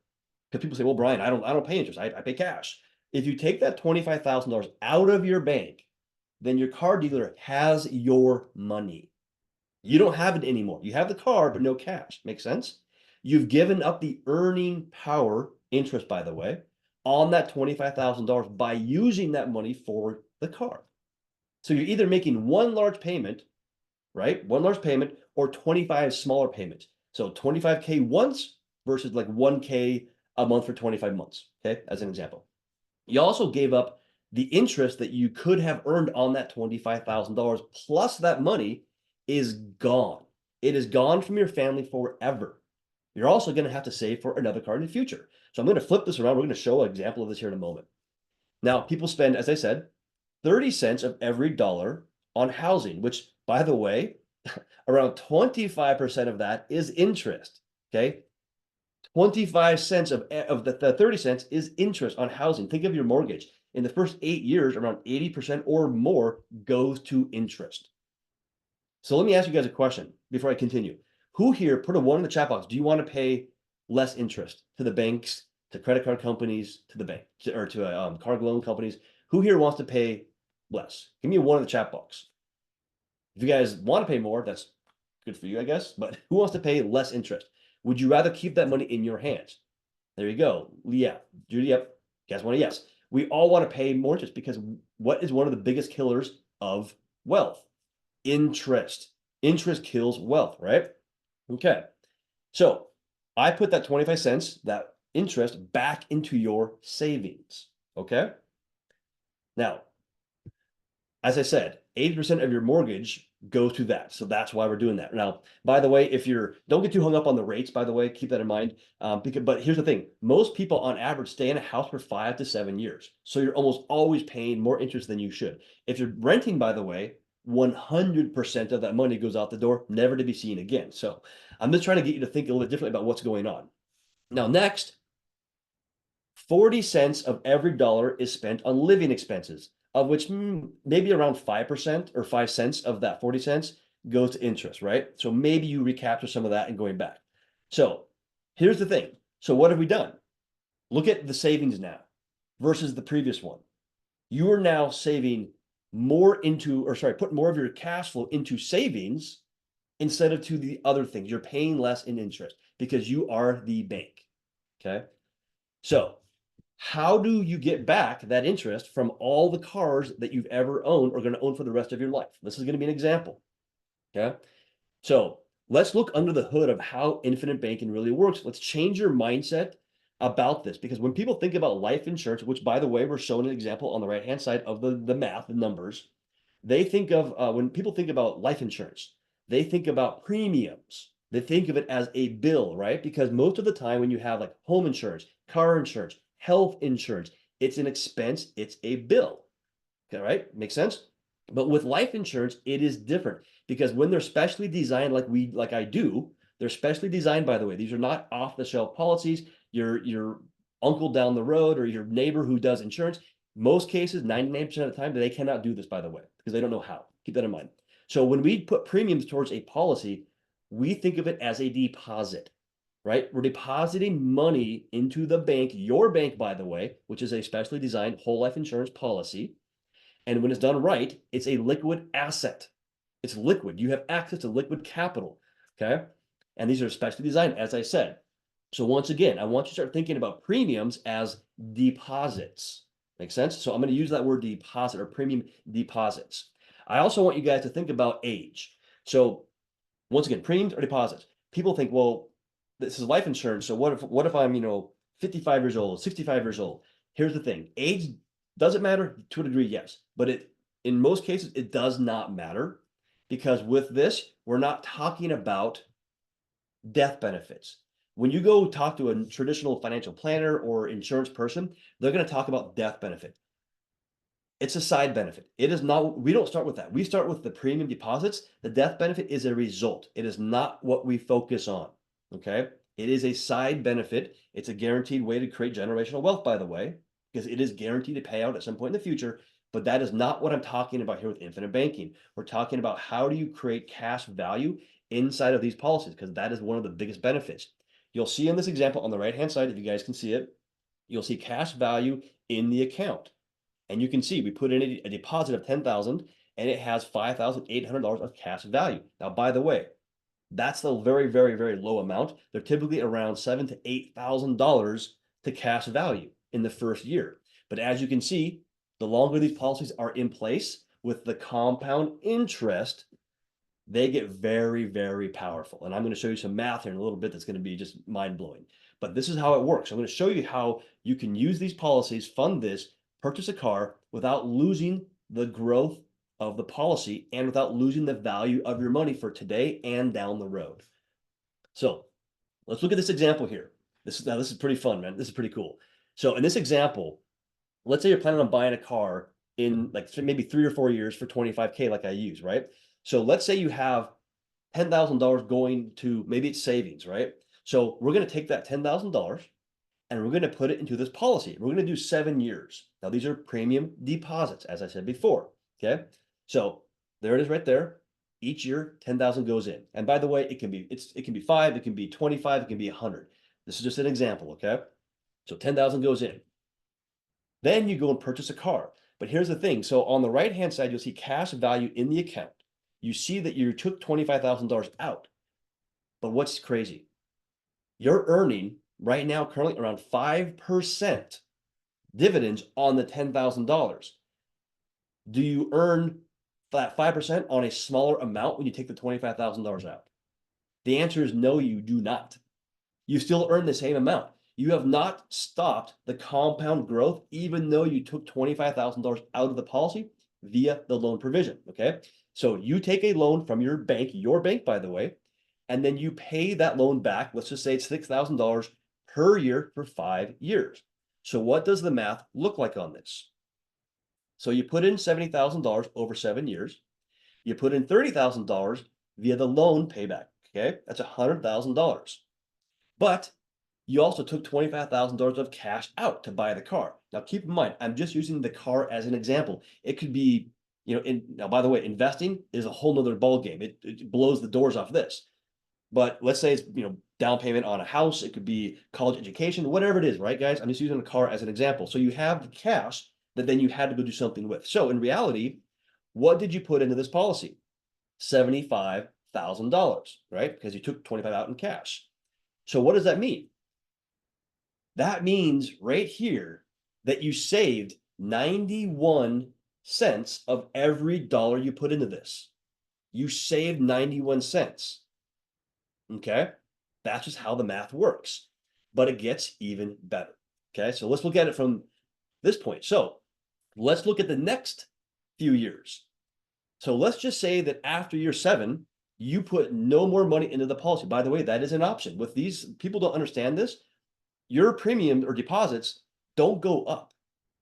Speaker 1: because people say, well, Brian, I don't pay interest. I pay cash. If you take that $25,000 out of your bank, then your car dealer has your money. You don't have it anymore. You have the car, but no cash. Make sense? You've given up the earning power, interest, by the way, on that $25,000 by using that money for the car. So you're either making one large payment, right? One large payment or 25 smaller payments. So 25K once versus like 1K a month for 25 months. Okay, as an example. You also gave up the interest that you could have earned on that $25,000 plus that money is gone. It is gone from your family forever. You're also going to have to save for another car in the future. So I'm going to flip this around. We're going to show an example of this here in a moment. Now, people spend, as I said, 30 cents of every dollar on housing, which, by the way, around 25% of that is interest. Okay. 25 cents of the 30 cents is interest on housing. Think of your mortgage. In the first 8 years, around 80% or more goes to interest. So let me ask you guys a question before I continue. Who here, put a one in the chat box, do you want to pay less interest to the banks, to credit card companies, to the bank, or to car loan companies? Who here wants to pay less? Give me a one in the chat box. If you guys want to pay more, that's good for you, I guess. But who wants to pay less interest? Would you rather keep that money in your hands? There you go. Yeah. Judy, yep. You guys want a yes. We all want to pay more interest because what is one of the biggest killers of wealth? Interest. Interest kills wealth, right? Okay. So I put that 25 cents, that interest, back into your savings. Okay. Now, as I said, 80% of your mortgage goes to that. So that's why we're doing that. Now, by the way, don't get too hung up on the rates, by the way, keep that in mind. But here's the thing. Most people on average stay in a house for 5 to 7 years. So you're almost always paying more interest than you should. If you're renting, by the way, 100% of that money goes out the door, never to be seen again. So I'm just trying to get you to think a little bit differently about what's going on. Now, next, 40 cents of every dollar is spent on living expenses, of which maybe around 5% or 5 cents of that 40 cents goes to interest, right? So maybe you recapture some of that and going back. So here's the thing. So what have we done? Look at the savings now versus the previous one. You are now saving more put more of your cash flow into savings instead of to the other things. You're paying less in interest because you are the bank. Okay. So how do you get back that interest from all the cars that you've ever owned or going to own for the rest of your life? This is going to be an example. Okay. So let's look under the hood of how infinite banking really works. Let's change your mindset about this, because when people think about life insurance, which, by the way, we're showing an example on the right hand side of the math, the numbers, they think of when people think about life insurance, they think about premiums. They think of it as a bill, right? Because most of the time when you have like home insurance, car insurance, health insurance, it's an expense, it's a bill. Okay, right? Makes sense? But with life insurance, it is different because when they're specially designed like I do, they're specially designed, by the way. These are not off-the-shelf policies. Your uncle down the road or your neighbor who does insurance, most cases, 99% of the time, they cannot do this, by the way, because they don't know how. Keep that in mind. So when we put premiums towards a policy, we think of it as a deposit, right? We're depositing money into the bank, your bank, by the way, which is a specially designed whole life insurance policy. And when it's done right, it's a liquid asset. It's liquid. You have access to liquid capital. Okay. And these are specially designed, as I said. So once again, I want you to start thinking about premiums as deposits. Make sense? So I'm going to use that word deposit or premium deposits. I also want you guys to think about age. So once again, premiums or deposits. People think, well, this is life insurance. So what if I'm, 55 years old, 65 years old? Here's the thing. Age doesn't matter to a degree, yes, but in most cases it does not matter, because with this, we're not talking about death benefits. When you go talk to a traditional financial planner or insurance person, they're going to talk about death benefit. It's a side benefit. It is not, we don't start with that. We start with the premium deposits. The death benefit is a result. It is not what we focus on. Okay. It is a side benefit. It's a guaranteed way to create generational wealth, by the way, because it is guaranteed to pay out at some point in the future. But that is not what I'm talking about here with infinite banking. We're talking about how do you create cash value inside of these policies, because that is one of the biggest benefits. You'll see in this example on the right-hand side, if you guys can see it, you'll see cash value in the account. And you can see we put in a deposit of 10,000 and it has $5,800 of cash value. Now, by the way, that's the very, very, very low amount. They're typically around $7,000 to $8,000 to cash value in the first year. But as you can see, the longer these policies are in place with the compound interest, they get very, very powerful. And I'm going to show you some math here in a little bit that's going to be just mind blowing. But this is how it works. I'm going to show you how you can use these policies, fund this, purchase a car without losing the growth of the policy and without losing the value of your money for today and down the road. So let's look at this example here. This is pretty fun, man. This is pretty cool. So in this example, let's say you're planning on buying a car in like maybe 3 or 4 years for 25K like I use, right? So let's say you have $10,000 going to, maybe it's savings, right? So we're going to take that $10,000 and we're going to put it into this policy. We're going to do 7 years. Now, these are premium deposits, as I said before. Okay. So there it is right there. Each year, 10,000 goes in. And by the way, it can be 5, it can be 25, it can be 100. This is just an example. Okay. So 10,000 goes in. Then you go and purchase a car. But here's the thing. So on the right-hand side, you'll see cash value in the account. You see that you took $25,000 out. But what's crazy? You're earning right now currently around 5% dividends on the $10,000. Do you earn that 5% on a smaller amount when you take the $25,000 out? The answer is no, you do not. You still earn the same amount. You have not stopped the compound growth, even though you took $25,000 out of the policy via the loan provision. Okay. So you take a loan from your bank, by the way, and then you pay that loan back. Let's just say it's $6,000 per year for 5 years. So what does the math look like on this? So you put in $70,000 over 7 years. You put in $30,000 via the loan payback. Okay. That's $100,000. But you also took $25,000 of cash out to buy the car. Now, keep in mind, I'm just using the car as an example. It could be, now, by the way, investing is a whole nother ballgame. It blows the doors off this. But let's say it's, down payment on a house. It could be college education, whatever it is, right, guys? I'm just using a car as an example. So you have the cash that then you had to go do something with. So in reality, what did you put into this policy? $75,000, right? Because you took 25 out in cash. So what does that mean? That means right here that you saved 91 cents of every dollar you put into this. You saved 91 cents. Okay. That's just how the math works, but it gets even better. Okay. So let's look at it from this point. So let's look at the next few years. So let's just say that after year 7, you put no more money into the policy. By the way, that is an option. With these, people don't understand this. Your premium or deposits don't go up.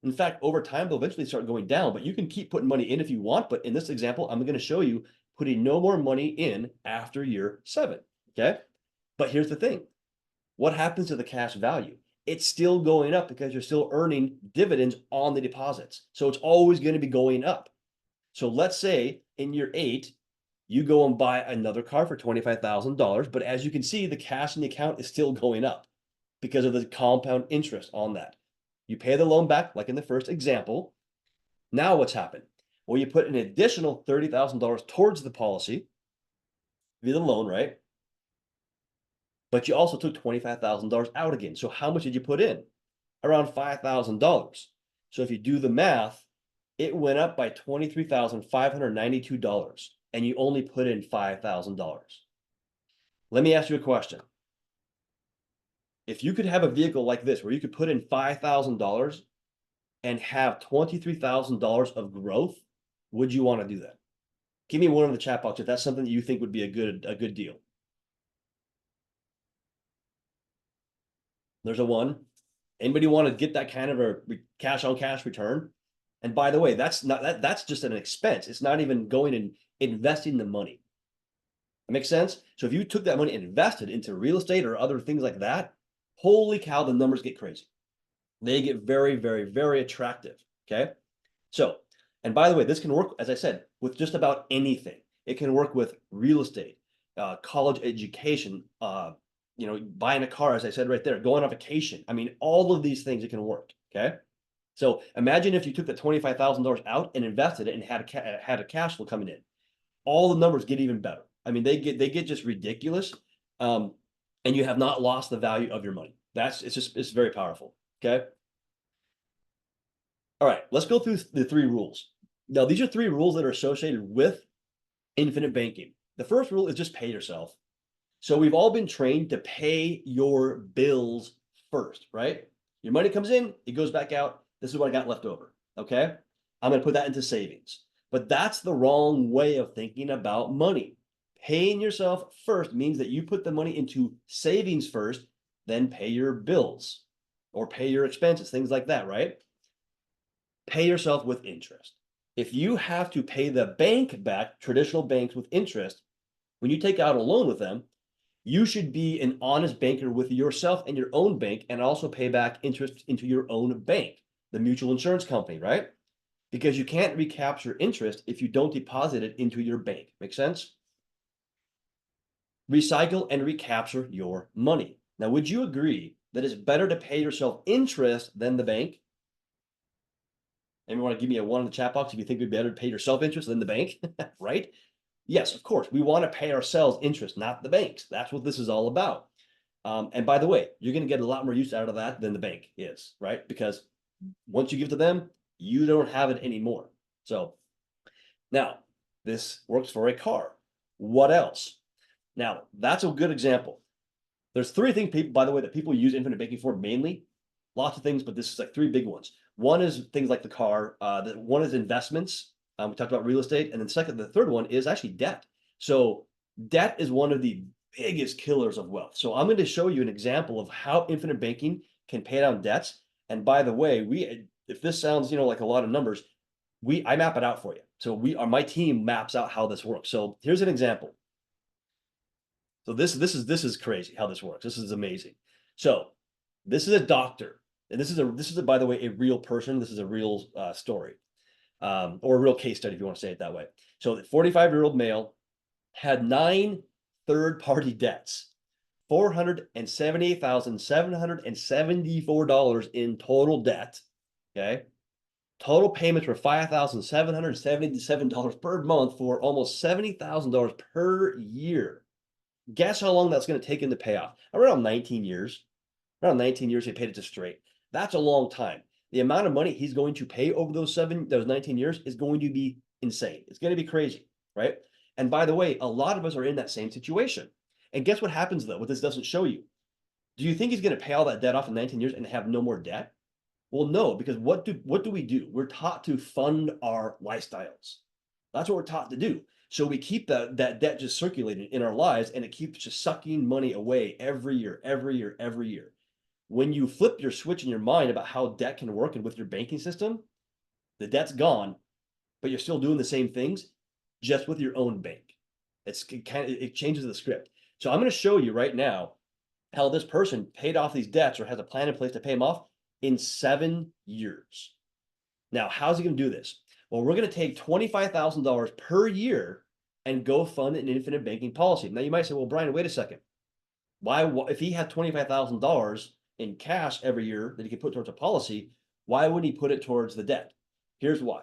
Speaker 1: In fact, over time, they'll eventually start going down, but you can keep putting money in if you want. But in this example, I'm going to show you putting no more money in after year 7. Okay. But here's the thing. What happens to the cash value? It's still going up because you're still earning dividends on the deposits. So it's always going to be going up. So let's say in year 8, you go and buy another car for $25,000. But as you can see, the cash in the account is still going up because of the compound interest on that. You pay the loan back, like in the first example. Now what's happened? Well, you put an additional $30,000 towards the policy via the loan, right? But you also took $25,000 out again. So how much did you put in? Around $5,000. So if you do the math, it went up by $23,592 and you only put in $5,000. Let me ask you a question. If you could have a vehicle like this where you could put in $5,000 and have $23,000 of growth, would you want to do that? Give me one in the chat box if that's something that you think would be a good deal. There's a one. Anybody want to get that kind of a cash on cash return? And by the way, that's just an expense. It's not even going and investing the money. That makes sense? So if you took that money and invested into real estate or other things like that, holy cow, the numbers get crazy. They get very, very, very attractive. Okay. So, and by the way, this can work, as I said, with just about anything. It can work with real estate, college education, buying a car, as I said right there, going on vacation. I mean, all of these things, it can work. Okay. So imagine if you took the $25,000 out and invested it and had a cash flow coming in. All the numbers get even better. I mean, they get just ridiculous. And you have not lost the value of your money. It's very powerful. Okay. All right, let's go through the 3 rules. Now, these are 3 rules that are associated with infinite banking. The first rule is just pay yourself. So we've all been trained to pay your bills first, right? Your money comes in, it goes back out. This is what I got left over. Okay. I'm going to put that into savings. But that's the wrong way of thinking about money. Paying yourself first means that you put the money into savings first, then pay your bills or pay your expenses, things like that, right? Pay yourself with interest. If you have to pay the bank back, traditional banks with interest, when you take out a loan with them, you should be an honest banker with yourself and your own bank and also pay back interest into your own bank, the mutual insurance company, right? Because you can't recapture interest if you don't deposit it into your bank. Make sense? Recycle and recapture your money. Now, would you agree that it's better to pay yourself interest than the bank? Anyone want to give me a 1 in the chat box if you think it'd be better to pay yourself interest than the bank, right? Yes, of course. We want to pay ourselves interest, not the banks. That's what this is all about. And by the way, you're going to get a lot more use out of that than the bank is, right? Because once you give to them, you don't have it anymore. So now this works for a car. What else? Now, that's a good example. There's 3 things, people, by the way, that people use infinite banking for mainly. Lots of things, but this is like 3 big ones. One is things like the car. One is investments. We talked about real estate. And then the third one is actually debt. So debt is one of the biggest killers of wealth. So I'm going to show you an example of how infinite banking can pay down debts. And by the way, if this sounds, like a lot of numbers, I map it out for you. So my team maps out how this works. So here's an example. So this is crazy how this works. This is amazing. So this is a doctor. And this is by the way, a real person. This is a real story, or a real case study, if you want to say it that way. So the 45-year-old male had 9 third-party debts, $478,774 in total debt. Okay. Total payments were $5,777 per month for almost $70,000 per year. Guess how long that's going to take him to pay off? Around 19 years. Around 19 years, he paid it to straight. That's a long time. The amount of money he's going to pay over those 19 years is going to be insane. It's going to be crazy, right? And by the way, a lot of us are in that same situation. And guess what happens though? What this doesn't show you. Do you think he's going to pay all that debt off in 19 years and have no more debt? Well, no, because what do we do? We're taught to fund our lifestyles. That's what we're taught to do. So we keep that debt just circulating in our lives, and it keeps just sucking money away every year, every year, every year. When you flip your switch in your mind about how debt can work and with your banking system, the debt's gone, but you're still doing the same things, just with your own bank. It changes the script. So I'm going to show you right now how this person paid off these debts or has a plan in place to pay them off in 7 years. Now, how's he going to do this? Well, we're going to take $25,000 per year and go fund an infinite banking policy. Now, you might say, well, Brian, wait a second. Why, if he had $25,000 in cash every year that he could put towards a policy, why wouldn't he put it towards the debt? Here's why.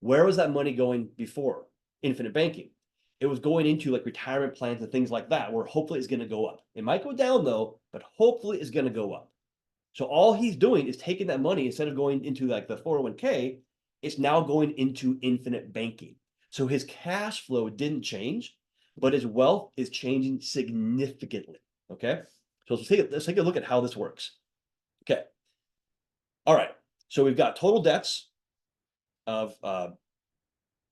Speaker 1: Where was that money going before infinite banking? It was going into like retirement plans and things like that, where hopefully it's going to go up. It might go down though, but hopefully it's going to go up. So all he's doing is taking that money, instead of going into like the 401k, it's now going into infinite banking. So his cash flow didn't change, but his wealth is changing significantly. Okay. So let's take a look at how this works. Okay. All right. So we've got total debts of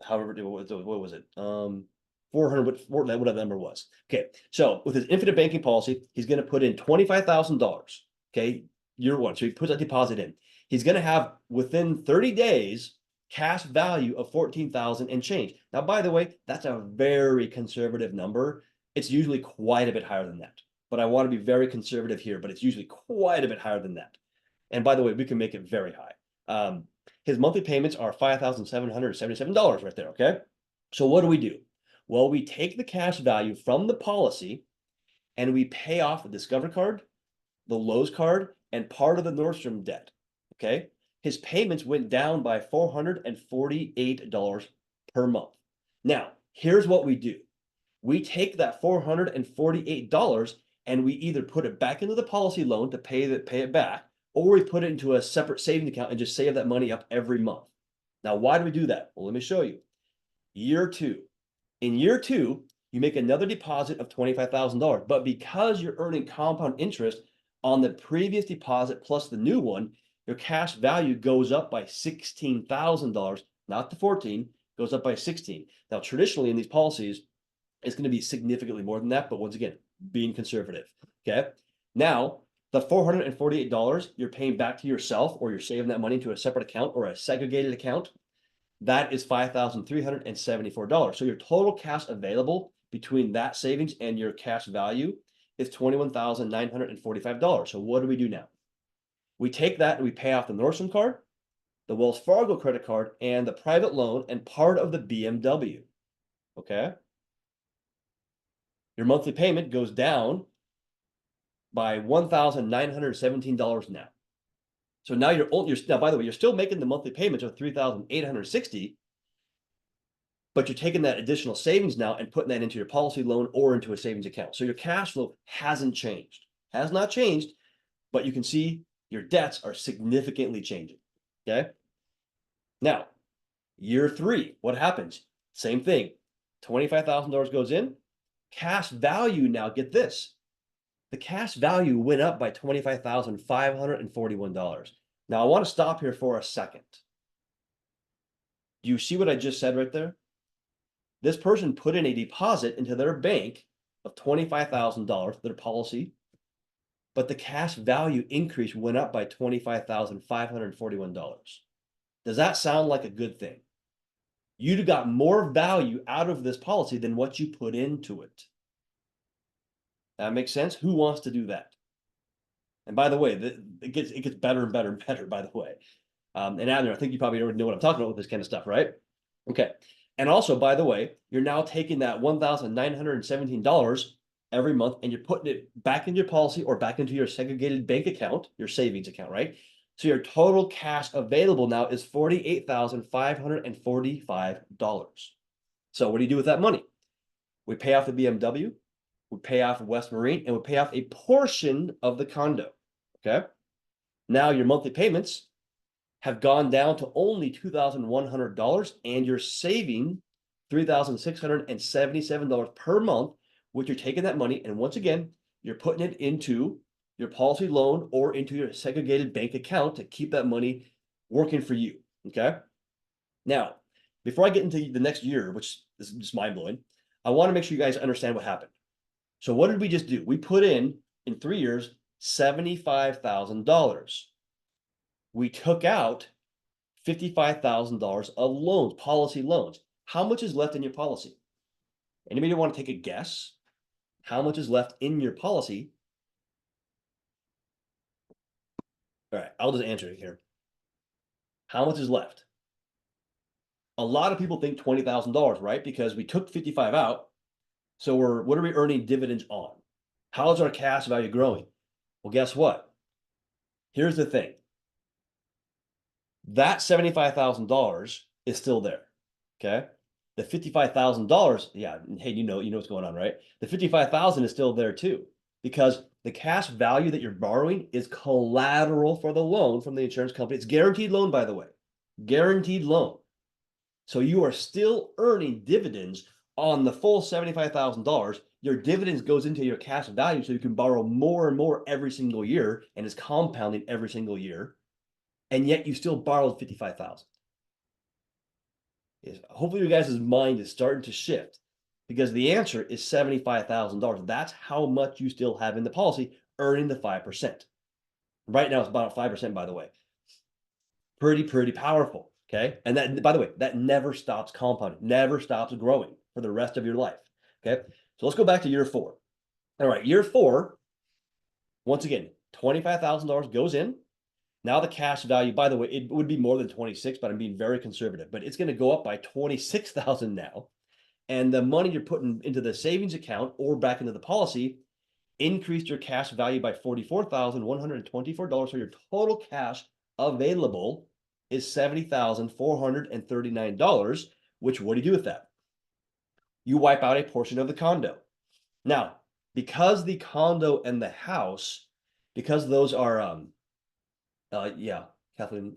Speaker 1: however, what was it? 400, whatever that number was. Okay. So with his infinite banking policy, he's going to put in $25,000. Okay. Year one. So he puts that deposit in. He's going to have within 30 days cash value of 14,000 and change. Now, by the way, that's a very conservative number. It's usually quite a bit higher than that. But I want to be very conservative here, but it's usually quite a bit higher than that. And by the way, we can make it very high. His monthly payments are $5,777 right there, okay? So what do? Well, we take the cash value from the policy and we pay off the Discover card, the Lowe's card, and part of the Nordstrom debt, okay? His payments went down by $448 per month. Now, here's what we do. We take that $448 and we either put it back into the policy loan to pay it back, or we put it into a separate savings account and just save that money up every month. Now, why do we do that? Well, let me show you. Year two. In year two, you make another deposit of $25,000, but because you're earning compound interest on the previous deposit plus the new one, your cash value goes up by $16,000, not the 14, goes up by 16. Now, traditionally in these policies, it's going to be significantly more than that, but once again, being conservative, okay? Now, the $448 you're paying back to yourself, or you're saving that money into a separate account or a segregated account, that is $5,374. So your total cash available between that savings and your cash value is $21,945. So what do we do now? We take that and we pay off the Nordstrom card, the Wells Fargo credit card, and the private loan and part of the BMW, okay? Your monthly payment goes down by $1,917 now. So now now, by the way, you're still making the monthly payments of $3,860, but you're taking that additional savings now and putting that into your policy loan or into a savings account. So your cash flow hasn't changed, has not changed, but you can see your debts are significantly changing. Okay. Now, year three, what happens? Same thing. $25,000 goes in. Cash value now, get this. The cash value went up by $25,541. Now, I want to stop here for a second. Do you see what I just said right there? This person put in a deposit into their bank of $25,000, their policy, but the cash value increase went up by $25,541. Does that sound like a good thing? You got more value out of this policy than what you put into it. That makes sense? Who wants to do that? And by the way, it gets better and better and better, by the way. And Adler, I think you probably already know what I'm talking about with this kind of stuff, right? Okay. And also, by the way, you're now taking that $1,917 every month and you're putting it back in your policy or back into your segregated bank account, your savings account, right? So your total cash available now is $48,545. So what do you do with that money? We pay off the BMW, we pay off West Marine, and we pay off a portion of the condo, okay? Now your monthly payments have gone down to only $2,100 and you're saving $3,677 per month, which you're taking that money and once again, you're putting it into your policy loan or into your segregated bank account to keep that money working for you, okay? Now, before I get into the next year, which is just mind-blowing, I want to make sure you guys understand what happened. So what did we just do? We put in 3 years, $75,000. We took out $55,000 of loans, policy loans. How much is left in your policy? Anybody want to take a guess? How much is left in your policy? All right, I'll just answer it here. How much is left? A lot of people think $20,000, right? Because we took 55 out. So what are we earning dividends on? How is our cash value growing? Well, guess what? Here's the thing. That $75,000 is still there, okay? The $55,000, yeah, hey, you know what's going on, right? The $55,000 is still there too, because the cash value that you're borrowing is collateral for the loan from the insurance company. It's guaranteed loan, by the way. guaranteed loan. So you are still earning dividends on the full $75,000. Your dividends goes into your cash value, so you can borrow more and more every single year, and it's compounding every single year. And yet you still borrowed 55,000. Hopefully your guys' mind is starting to shift, because the answer is $75,000. That's how much you still have in the policy, earning the 5%. Right now it's about 5%, by the way. Pretty powerful. Okay. And that, by the way, that never stops compounding, never stops growing for the rest of your life. Okay. So let's go back to year 4. All right. Year 4, once again, $25,000 goes in. Now the cash value, by the way, it would be more than 26, but I'm being very conservative, but it's going to go up by 26,000 now. And the money you're putting into the savings account or back into the policy increased your cash value by $44,124. So your total cash available is $70,439, which, what do you do with that? You wipe out a portion of the condo. Now, because the condo and the house, because those are, yeah, Kathleen,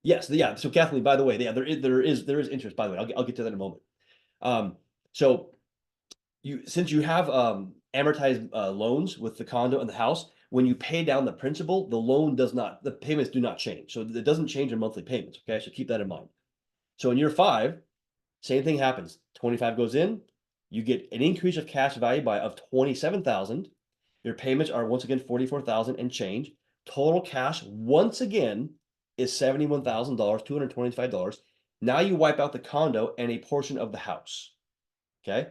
Speaker 1: yes, yeah. So Kathleen, by the way, yeah, there is interest, by the way. I'll get to that in a moment. So since you have amortized loans with the condo and the house, when you pay down the principal, the payments do not change. So it doesn't change your monthly payments. Okay, so keep that in mind. So in year 5, same thing happens. 25 goes in, you get an increase of cash value of 27,000. Your payments are once again 44,000 and change. Total cash once again is $71,000, $225. Now you wipe out the condo and a portion of the house. Okay.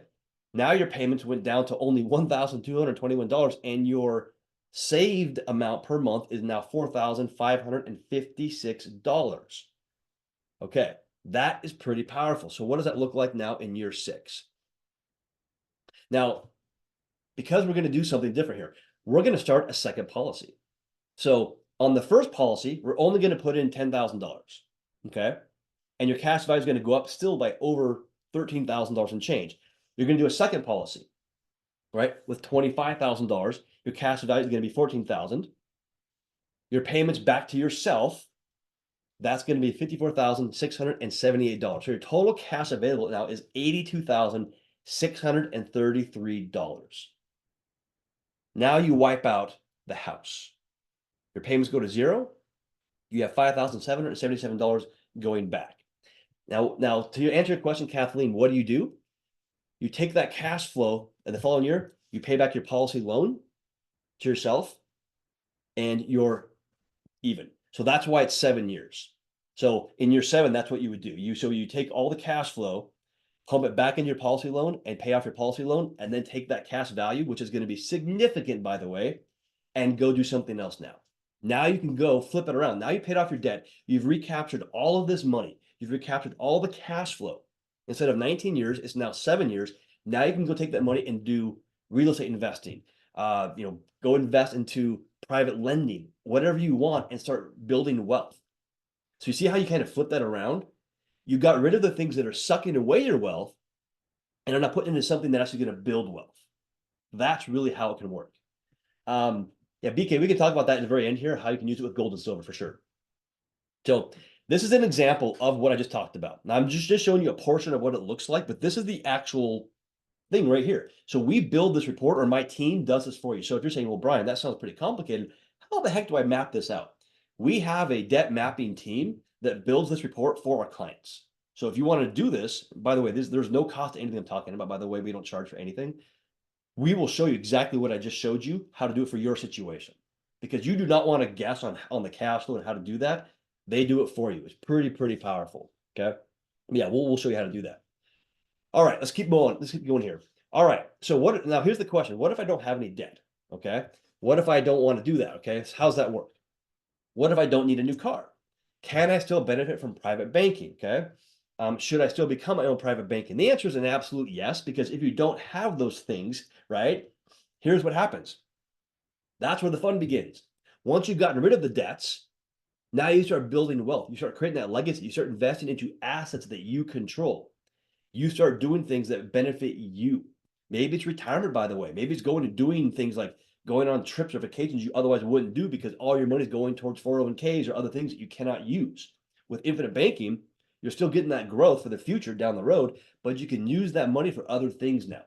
Speaker 1: Now your payments went down to only $1,221, and your saved amount per month is now $4,556. Okay, that is pretty powerful. So what does that look like now in year 6? Now, because we're going to do something different here, we're going to start a second policy. So on the first policy, we're only going to put in $10,000. Okay, and your cash value is going to go up still by over $13,000 and change. You're going to do a second policy, right? With $25,000, your cash value is going to be $14,000. Your payments back to yourself, that's going to be $54,678. So your total cash available now is $82,633. Now you wipe out the house. Your payments go to 0. You have $5,777 going back. Now to answer your question, Kathleen, what do? You take that cash flow and the following year, you pay back your policy loan to yourself, and you're even. So that's why it's 7 years. So in year 7, that's what you would do. You take all the cash flow, pump it back into your policy loan and pay off your policy loan, and then take that cash value, which is going to be significant, by the way, and go do something else now. Now you can go flip it around. Now you paid off your debt. You've recaptured all of this money. You've recaptured all the cash flow. Instead of 19 years, it's now 7 years. Now you can go take that money and do real estate investing. Go invest into private lending, whatever you want, and start building wealth. So you see how you kind of flip that around? You got rid of the things that are sucking away your wealth and are not putting into something that's actually going to build wealth. That's really how it can work. Yeah, BK, we can talk about that in the very end here, how you can use it with gold and silver for sure. So this is an example of what I just talked about. Now I'm just showing you a portion of what it looks like, but this is the actual thing right here. So we build this report, or my team does this for you. So if you're saying, well, Brian, that sounds pretty complicated, how the heck do I map this out? We have a debt mapping team that builds this report for our clients. So if you want to do this, by the way, there's no cost to anything I'm talking about. By the way, we don't charge for anything. We will show you exactly what I just showed you, how to do it for your situation, because you do not want to guess on the cash flow and how to do that. They do it for you. It's pretty powerful. Okay. Yeah, we'll show you how to do that. All right, let's keep going. Let's keep going here. All right. So now here's the question. What if I don't have any debt? Okay. What if I don't want to do that? Okay. So how's that work? What if I don't need a new car? Can I still benefit from private banking? Okay. Should I still become my own private bank? And the answer is an absolute yes, because if you don't have those things, right, here's what happens. That's where the fun begins. Once you've gotten rid of the debts, now you start building wealth. You start creating that legacy. You start investing into assets that you control. You start doing things that benefit you. Maybe it's retirement, by the way. Maybe it's going and doing things like going on trips or vacations you otherwise wouldn't do because all your money is going towards 401ks or other things that you cannot use. With infinite banking, you're still getting that growth for the future down the road, but you can use that money for other things now.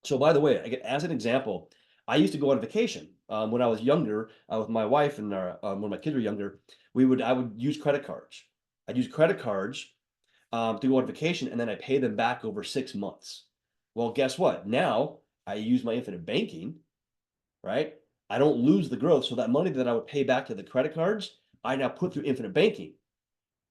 Speaker 1: So by the way, as an example, I used to go on vacation when I was younger with my wife and when my kids were younger. I would use credit cards. I'd use credit cards to go on vacation, and then I pay them back over 6 months. Well, guess what? Now I use my infinite banking, right? I don't lose the growth. So that money that I would pay back to the credit cards, I now put through infinite banking.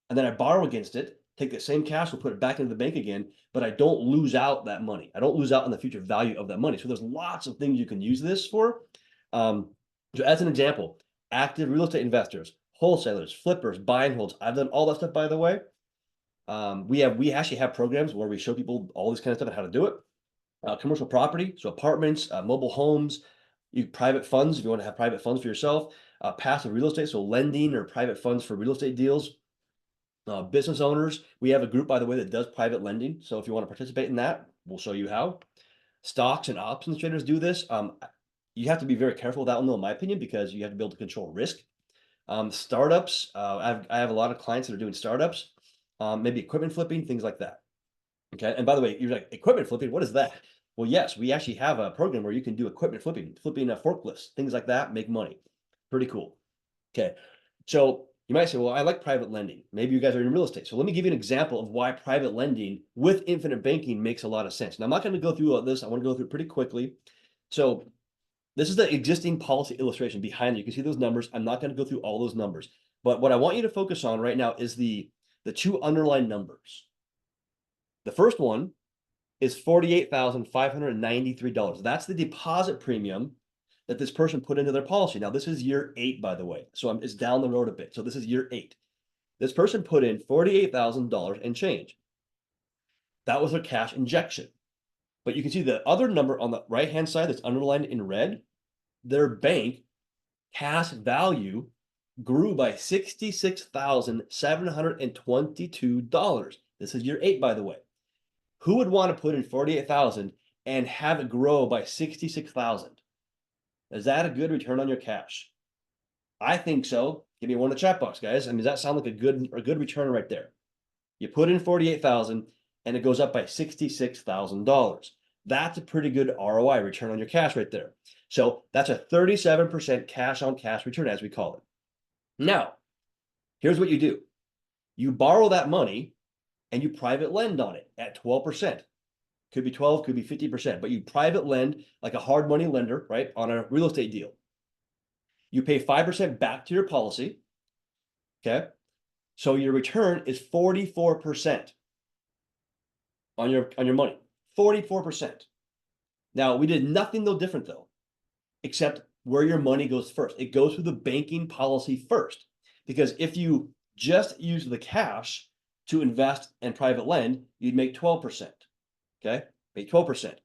Speaker 1: And then I borrow against it, take the same cash, we'll put it back into the bank again, but I don't lose out that money. I don't lose out on the future value of that money. So there's lots of things you can use this for. So as an example, active real estate investors, wholesalers, flippers, buy and holds. I've done all that stuff, by the way. We actually have programs where we show people all this kind of stuff and how to do it. Commercial property, so apartments, mobile homes, private funds if you want to have private funds for yourself, passive real estate, so lending or private funds for real estate deals. Business owners, we have a group, by the way, that does private lending. So if you want to participate in that, we'll show you how. Stocks and options traders do this. You have to be very careful with that one, though, in my opinion, because you have to be able to control risk. Startups, I have a lot of clients that are doing startups, maybe equipment flipping, things like that. Okay. And by the way, you're like, equipment flipping, what is that? Well, yes, we actually have a program where you can do equipment flipping forklifts, things like that, make money. Pretty cool. Okay. So you might say, well, I like private lending. Maybe you guys are in real estate. So let me give you an example of why private lending with infinite banking makes a lot of sense. Now, I'm not going to go through all this. I want to go through it pretty quickly. So this is the existing policy illustration behind it. You can see those numbers. I'm not going to go through all those numbers. But what I want you to focus on right now is the two underlying numbers. The first one is $48,593. That's the deposit premium that this person put into their policy. Now, this is year 8, by the way. So it's down the road a bit. So this is year 8. This person put in $48,000 and change. That was their cash injection. But you can see the other number on the right-hand side that's underlined in red, their bank cash value grew by $66,722. This is year 8, by the way. Who would want to put in 48,000 and have it grow by 66,000? Is that a good return on your cash? I think so. Give me one in the chat box, guys. I mean, does that sound like a good return right there? You put in 48,000 and it goes up by $66,000. That's a pretty good ROI, return on your cash right there. So that's a 37% cash on cash return, as we call it. Now, here's what you do. You borrow that money and you private lend on it at 12%. Could be 12, could be 50%, but you private lend like a hard money lender, right, on a real estate deal. You pay 5% back to your policy, okay? So your return is 44% on your money, 44%. Now, we did nothing no different, though, except where your money goes first. It goes through the banking policy first, because if you just use the cash to invest and private lend, you'd make 12%. Okay, make 12%.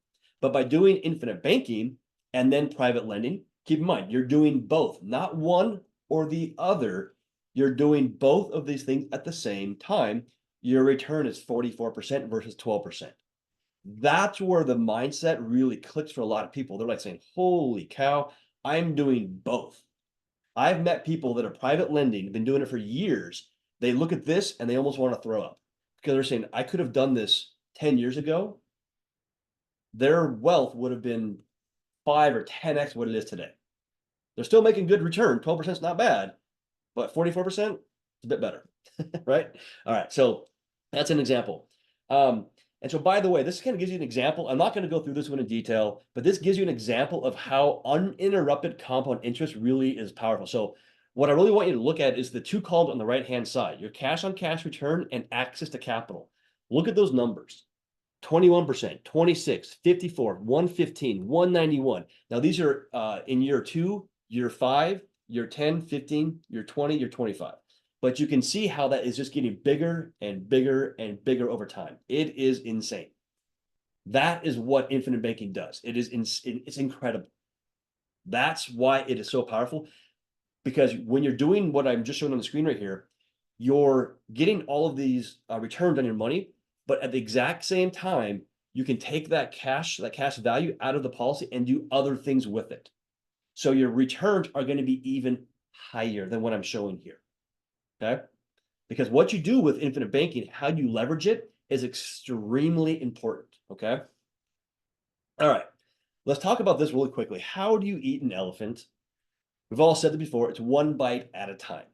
Speaker 1: But by doing infinite banking and then private lending, keep in mind, you're doing both, not one or the other. You're doing both of these things at the same time. Your return is 44% versus 12%. That's where the mindset really clicks for a lot of people. They're like saying, holy cow, I'm doing both. I've met people that are private lending, been doing it for years. They look at this and they almost want to throw up because they're saying, I could have done this 10 years ago. Their wealth would have been 5 or 10x what it is today. They're still making good return. 12% is not bad, but 44% is a bit better, right? All right, so that's an example. And so, by the way, this kind of gives you an example. I'm not going to go through this one in detail, but this gives you an example of how uninterrupted compound interest really is powerful. So what I really want you to look at is the two columns on the right-hand side, your cash on cash return and access to capital. Look at those numbers. 21%, 26, 54, 115, 191. Now these are in year 2, year 5, year 10, 15, year 20, year 25. But you can see how that is just getting bigger and bigger and bigger over time. It is insane. That is what infinite banking does. It's incredible. That's why it is so powerful. Because when you're doing what I'm just showing on the screen right here, you're getting all of these returns on your money. But at the exact same time, you can take that cash value out of the policy and do other things with it. So your returns are going to be even higher than what I'm showing here. Okay. because what you do with infinite banking, how you leverage it, is extremely important. Okay. All right. Let's talk about this really quickly. How do you eat an elephant? We've all said it before. It's one bite at a time.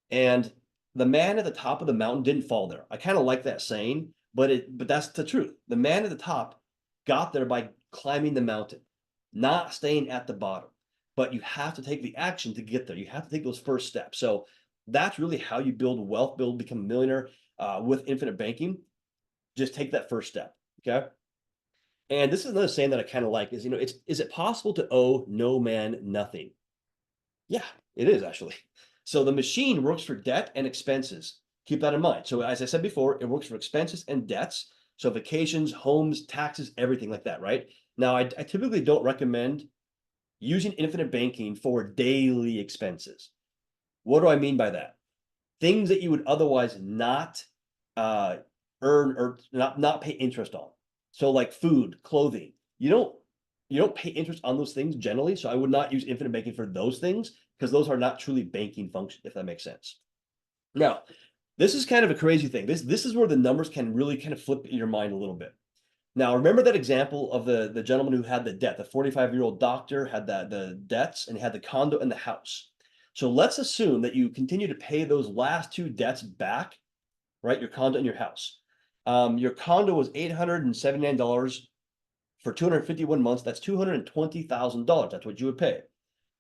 Speaker 1: And the man at the top of the mountain didn't fall there. I kind of like that saying, but that's the truth. The man at the top got there by climbing the mountain, not staying at the bottom. But you have to take the action to get there. You have to take those first steps. So that's really how you build wealth, become a millionaire with infinite banking. Just take that first step. Okay. And this is another saying that I kind of like is, is it possible to owe no man nothing? Yeah, it is actually. So the machine works for debt and expenses. Keep that in mind. So as I said before, it works for expenses and debts. So vacations, homes, taxes, everything like that, right? Now, I typically don't recommend using infinite banking for daily expenses. What do I mean by that? Things that you would otherwise not uh, earn or not pay interest on. So like food, clothing. You don't pay interest on those things generally. So I would not use infinite banking for those things because those are not truly banking functions, if that makes sense. Now, this is kind of a crazy thing. This is where the numbers can really kind of flip in your mind a little bit. Now, remember that example of the gentleman who had the debt, the 45-year-old doctor had the debts and had the condo and the house. So let's assume that you continue to pay those last two debts back, right? Your condo and your house. Your condo was $879 for 251 months. That's $220,000. That's what you would pay.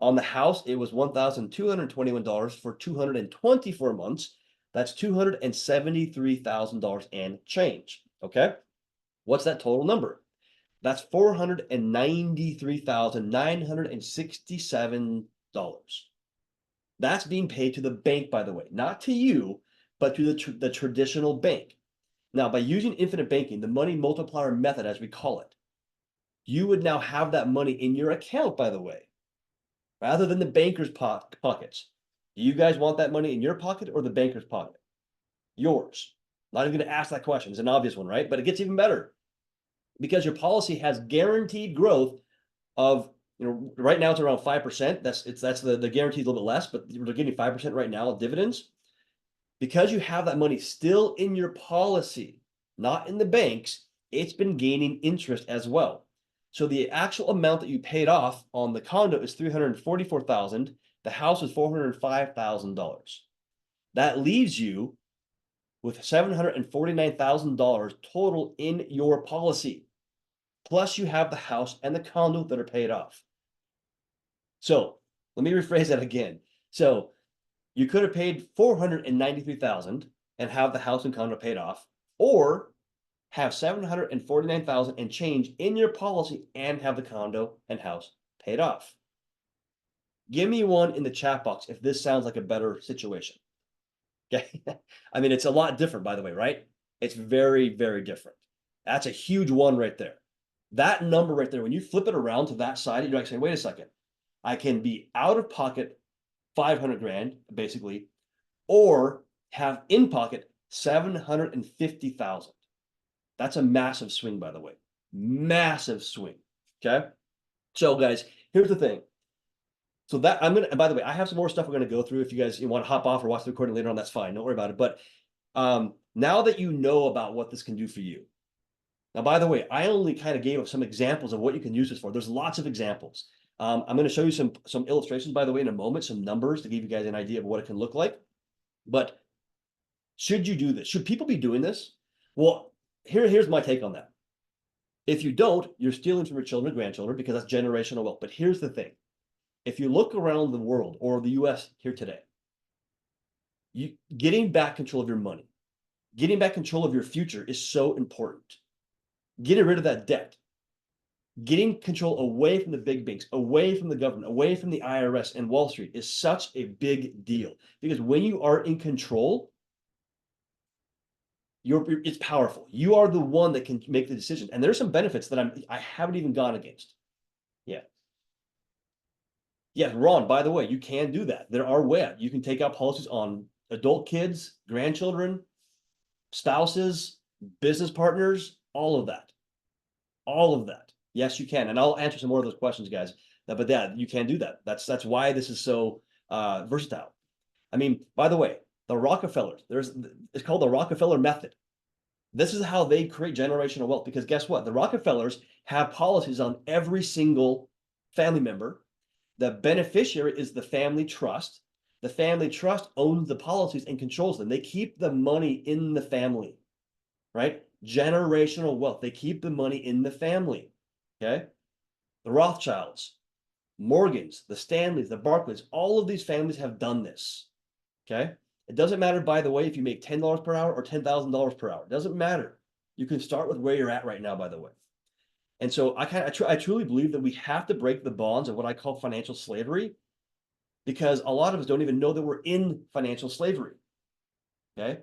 Speaker 1: On the house, it was $1,221 for 224 months. That's $273,000 and change. Okay. What's that total number? That's $493,967. That's being paid to the bank, by the way, not to you, but to the traditional bank. Now, by using infinite banking, the money multiplier method, as we call it, you would now have that money in your account, by the way, rather than the banker's pockets. Do you guys want that money in your pocket or the banker's pocket? Yours. Not even going to ask that question. It's an obvious one, right? But it gets even better because your policy has guaranteed growth of, right now it's around 5%. That's the guarantee is a little bit less, but they're getting 5% right now of dividends. Because you have that money still in your policy, not in the banks, it's been gaining interest as well. So the actual amount that you paid off on the condo is $344,000. The house is $405,000. That leaves you with $749,000 total in your policy. Plus you have the house and the condo that are paid off. So let me rephrase that again. So you could have paid $493,000 and have the house and condo paid off, or have $749,000 and change in your policy and have the condo and house paid off. Give me one in the chat box if this sounds like a better situation. Okay. I mean, it's a lot different, by the way, right? It's very, very different. That's a huge one right there. That number right there, when you flip it around to that side, you're like saying, wait a second, I can be out of pocket 500 grand, basically, or have in pocket 750,000. That's a massive swing, by the way. Massive swing. Okay. So guys, here's the thing. So that by the way, I have some more stuff we're going to go through. If you guys want to hop off or watch the recording later on, that's fine. Don't worry about it. But now that you know about what this can do for you. Now, by the way, I only kind of gave some examples of what you can use this for. There's lots of examples. I'm going to show you some illustrations, by the way, in a moment, some numbers to give you guys an idea of what it can look like. But should you do this? Should people be doing this? Well, here's my take on that. If you don't, you're stealing from your children and grandchildren because that's generational wealth. But here's the thing. If you look around the world or the US here today, getting back control of your money, getting back control of your future is so important. Getting rid of that debt, getting control away from the big banks, away from the government, away from the IRS and Wall Street is such a big deal because when you are in control, it's powerful. You are the one that can make the decision. And there's some benefits that I haven't even gone against. Yeah. Yeah, Ron, by the way, you can do that. There are ways. You can take out policies on adult kids, grandchildren, spouses, business partners, all of that. All of that. Yes, you can. And I'll answer some more of those questions, guys. But yeah, you can do that. That's why this is so versatile. I mean, by the way, The Rockefellers, it's called the Rockefeller method. This is how they create generational wealth, because guess what? The Rockefellers have policies on every single family member. The beneficiary is the family trust. The family trust owns the policies and controls them. They keep the money in the family, right? Generational wealth. They keep the money in the family. Okay. The Rothschilds, Morgans, the Stanleys, the Barclays, all of these families have done this. Okay. It doesn't matter, by the way, if you make $10 per hour or $10,000 per hour. It doesn't matter. You can start with where you're at right now, by the way. And so I truly believe that we have to break the bonds of what I call financial slavery, because a lot of us don't even know that we're in financial slavery. Okay.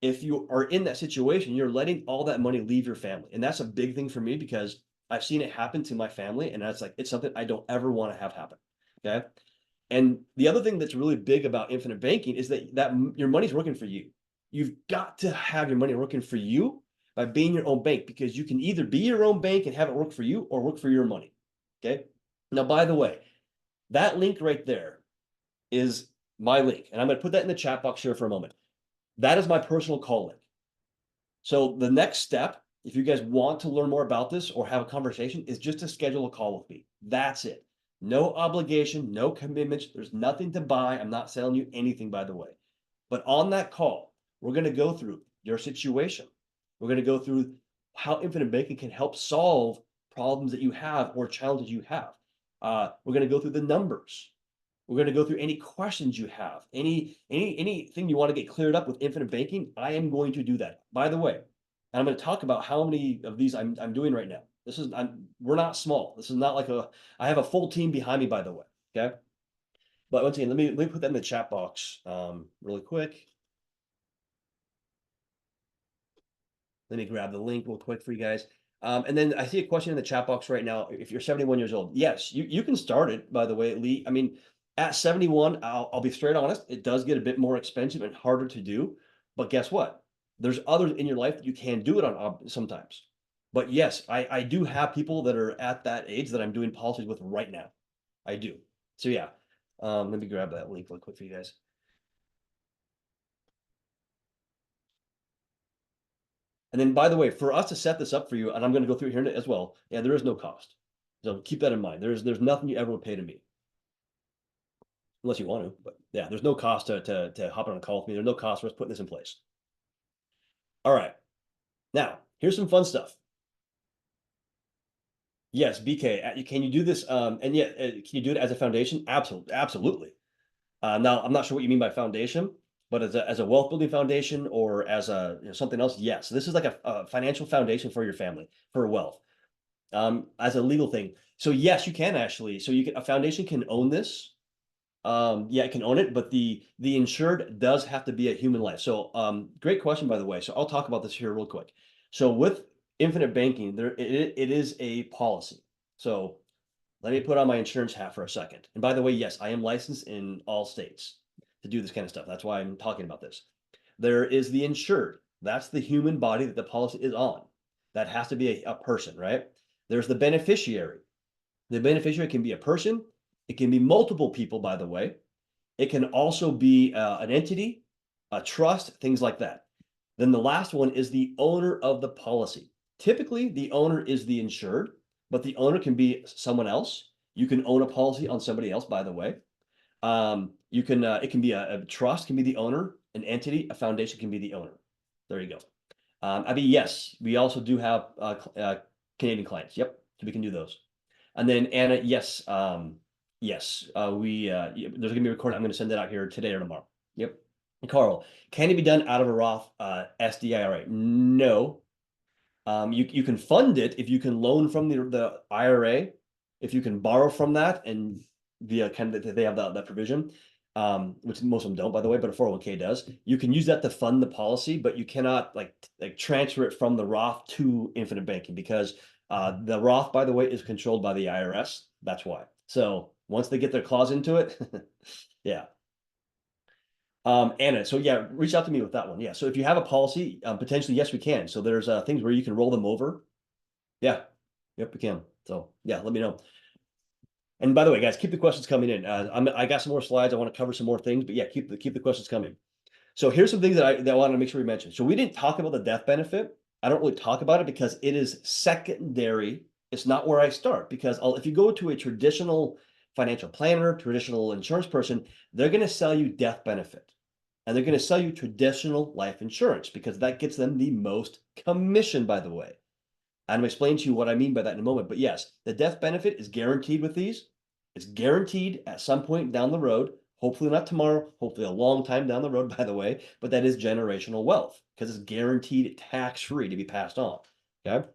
Speaker 1: If you are in that situation, you're letting all that money leave your family. And that's a big thing for me, because I've seen it happen to my family. And that's like, it's something I don't ever want to have happen. Okay. And the other thing that's really big about infinite banking is that your money's working for you. You've got to have your money working for you by being your own bank, because you can either be your own bank and have it work for you or work for your money. Okay. Now, by the way, that link right there is my link. And I'm going to put that in the chat box here for a moment. That is my personal call link. So the next step, if you guys want to learn more about this or have a conversation, is just to schedule a call with me. That's it. No obligation, no commitments. There's nothing to buy. I'm not selling you anything, by the way. But on that call, we're going to go through your situation. We're going to go through how infinite banking can help solve problems that you have or challenges you have. We're going to go through the numbers. We're going to go through any questions you have, anything you want to get cleared up with infinite banking. I am going to do that. By the way, and I'm going to talk about how many of these I'm doing right now. We're not small. This is not like I have a full team behind me, by the way. Okay. But once again, let me put that in the chat box really quick. Let me grab the link real quick for you guys. And then I see a question in the chat box right now. If you're 71 years old, yes, you can start it, by the way, Lee. I mean, at 71, I'll be straight honest, it does get a bit more expensive and harder to do. But guess what? There's others in your life that you can do it on sometimes. But yes, I do have people that are at that age that I'm doing policies with right now. I do. So yeah, let me grab that link real quick for you guys. And then, by the way, for us to set this up for you, and I'm going to go through here as well. Yeah, there is no cost. So keep that in mind. There's nothing you ever will pay to me, unless you want to. But yeah, there's no cost to hop on a call with me. There's no cost for us putting this in place. All right. Now, here's some fun stuff. Yes, BK, can you do this? And yeah, can you do it as a foundation? Absolutely, absolutely. Now, I'm not sure what you mean by foundation, but as a wealth building foundation or as something else, yes. This is like a financial foundation for your family, for wealth, as a legal thing. So yes, you can actually. So a foundation can own this. Yeah, it can own it, but the insured does have to be a human life. So great question, by the way. So I'll talk about this here real quick. So with infinite banking, it is a policy. So let me put on my insurance hat for a second. And by the way, yes, I am licensed in all states to do this kind of stuff. That's why I'm talking about this. There is the insured. That's the human body that the policy is on. That has to be a person, right? There's the beneficiary. The beneficiary can be a person. It can be multiple people, by the way. It can also be an entity, a trust, things like that. Then the last one is the owner of the policy. Typically, the owner is the insured, but the owner can be someone else. You can own a policy on somebody else, by the way. It can be a trust, can be the owner, an entity, a foundation can be the owner. There you go. I mean, yes, we also do have Canadian clients. Yep, we can do those. And then Anna, yes, yes, there's gonna be a recording. I'm gonna send that out here today or tomorrow. Yep. Carl, can it be done out of a Roth SDIRA? No. You can fund it if you can loan from the IRA, if you can borrow from that, and via kind of they have that provision, which most of them don't, by the way, but a 401k does. You can use that to fund the policy, but you cannot like transfer it from the Roth to infinite banking, because the Roth, by the way, is controlled by the IRS. That's why. So once they get their claws into it, yeah. Anna, so yeah, reach out to me with that one. Yeah, so if you have a policy, potentially, yes, we can. So there's things where you can roll them over. Yeah, yep, we can. So yeah, let me know. And by the way, guys, keep the questions coming in. I got some more slides. I want to cover some more things, but yeah, keep the questions coming. So here's some things that I want to make sure we mention. So we didn't talk about the death benefit. I don't really talk about it because it is secondary. It's not where I start because if you go to a traditional financial planner, traditional insurance person, they're going to sell you death benefit and they're going to sell you traditional life insurance because that gets them the most commission, by the way. I'm going to explain to you what I mean by that in a moment. But yes, the death benefit is guaranteed with these. It's guaranteed at some point down the road. Hopefully not tomorrow, hopefully a long time down the road, by the way, but that is generational wealth because it's guaranteed tax-free to be passed on, okay?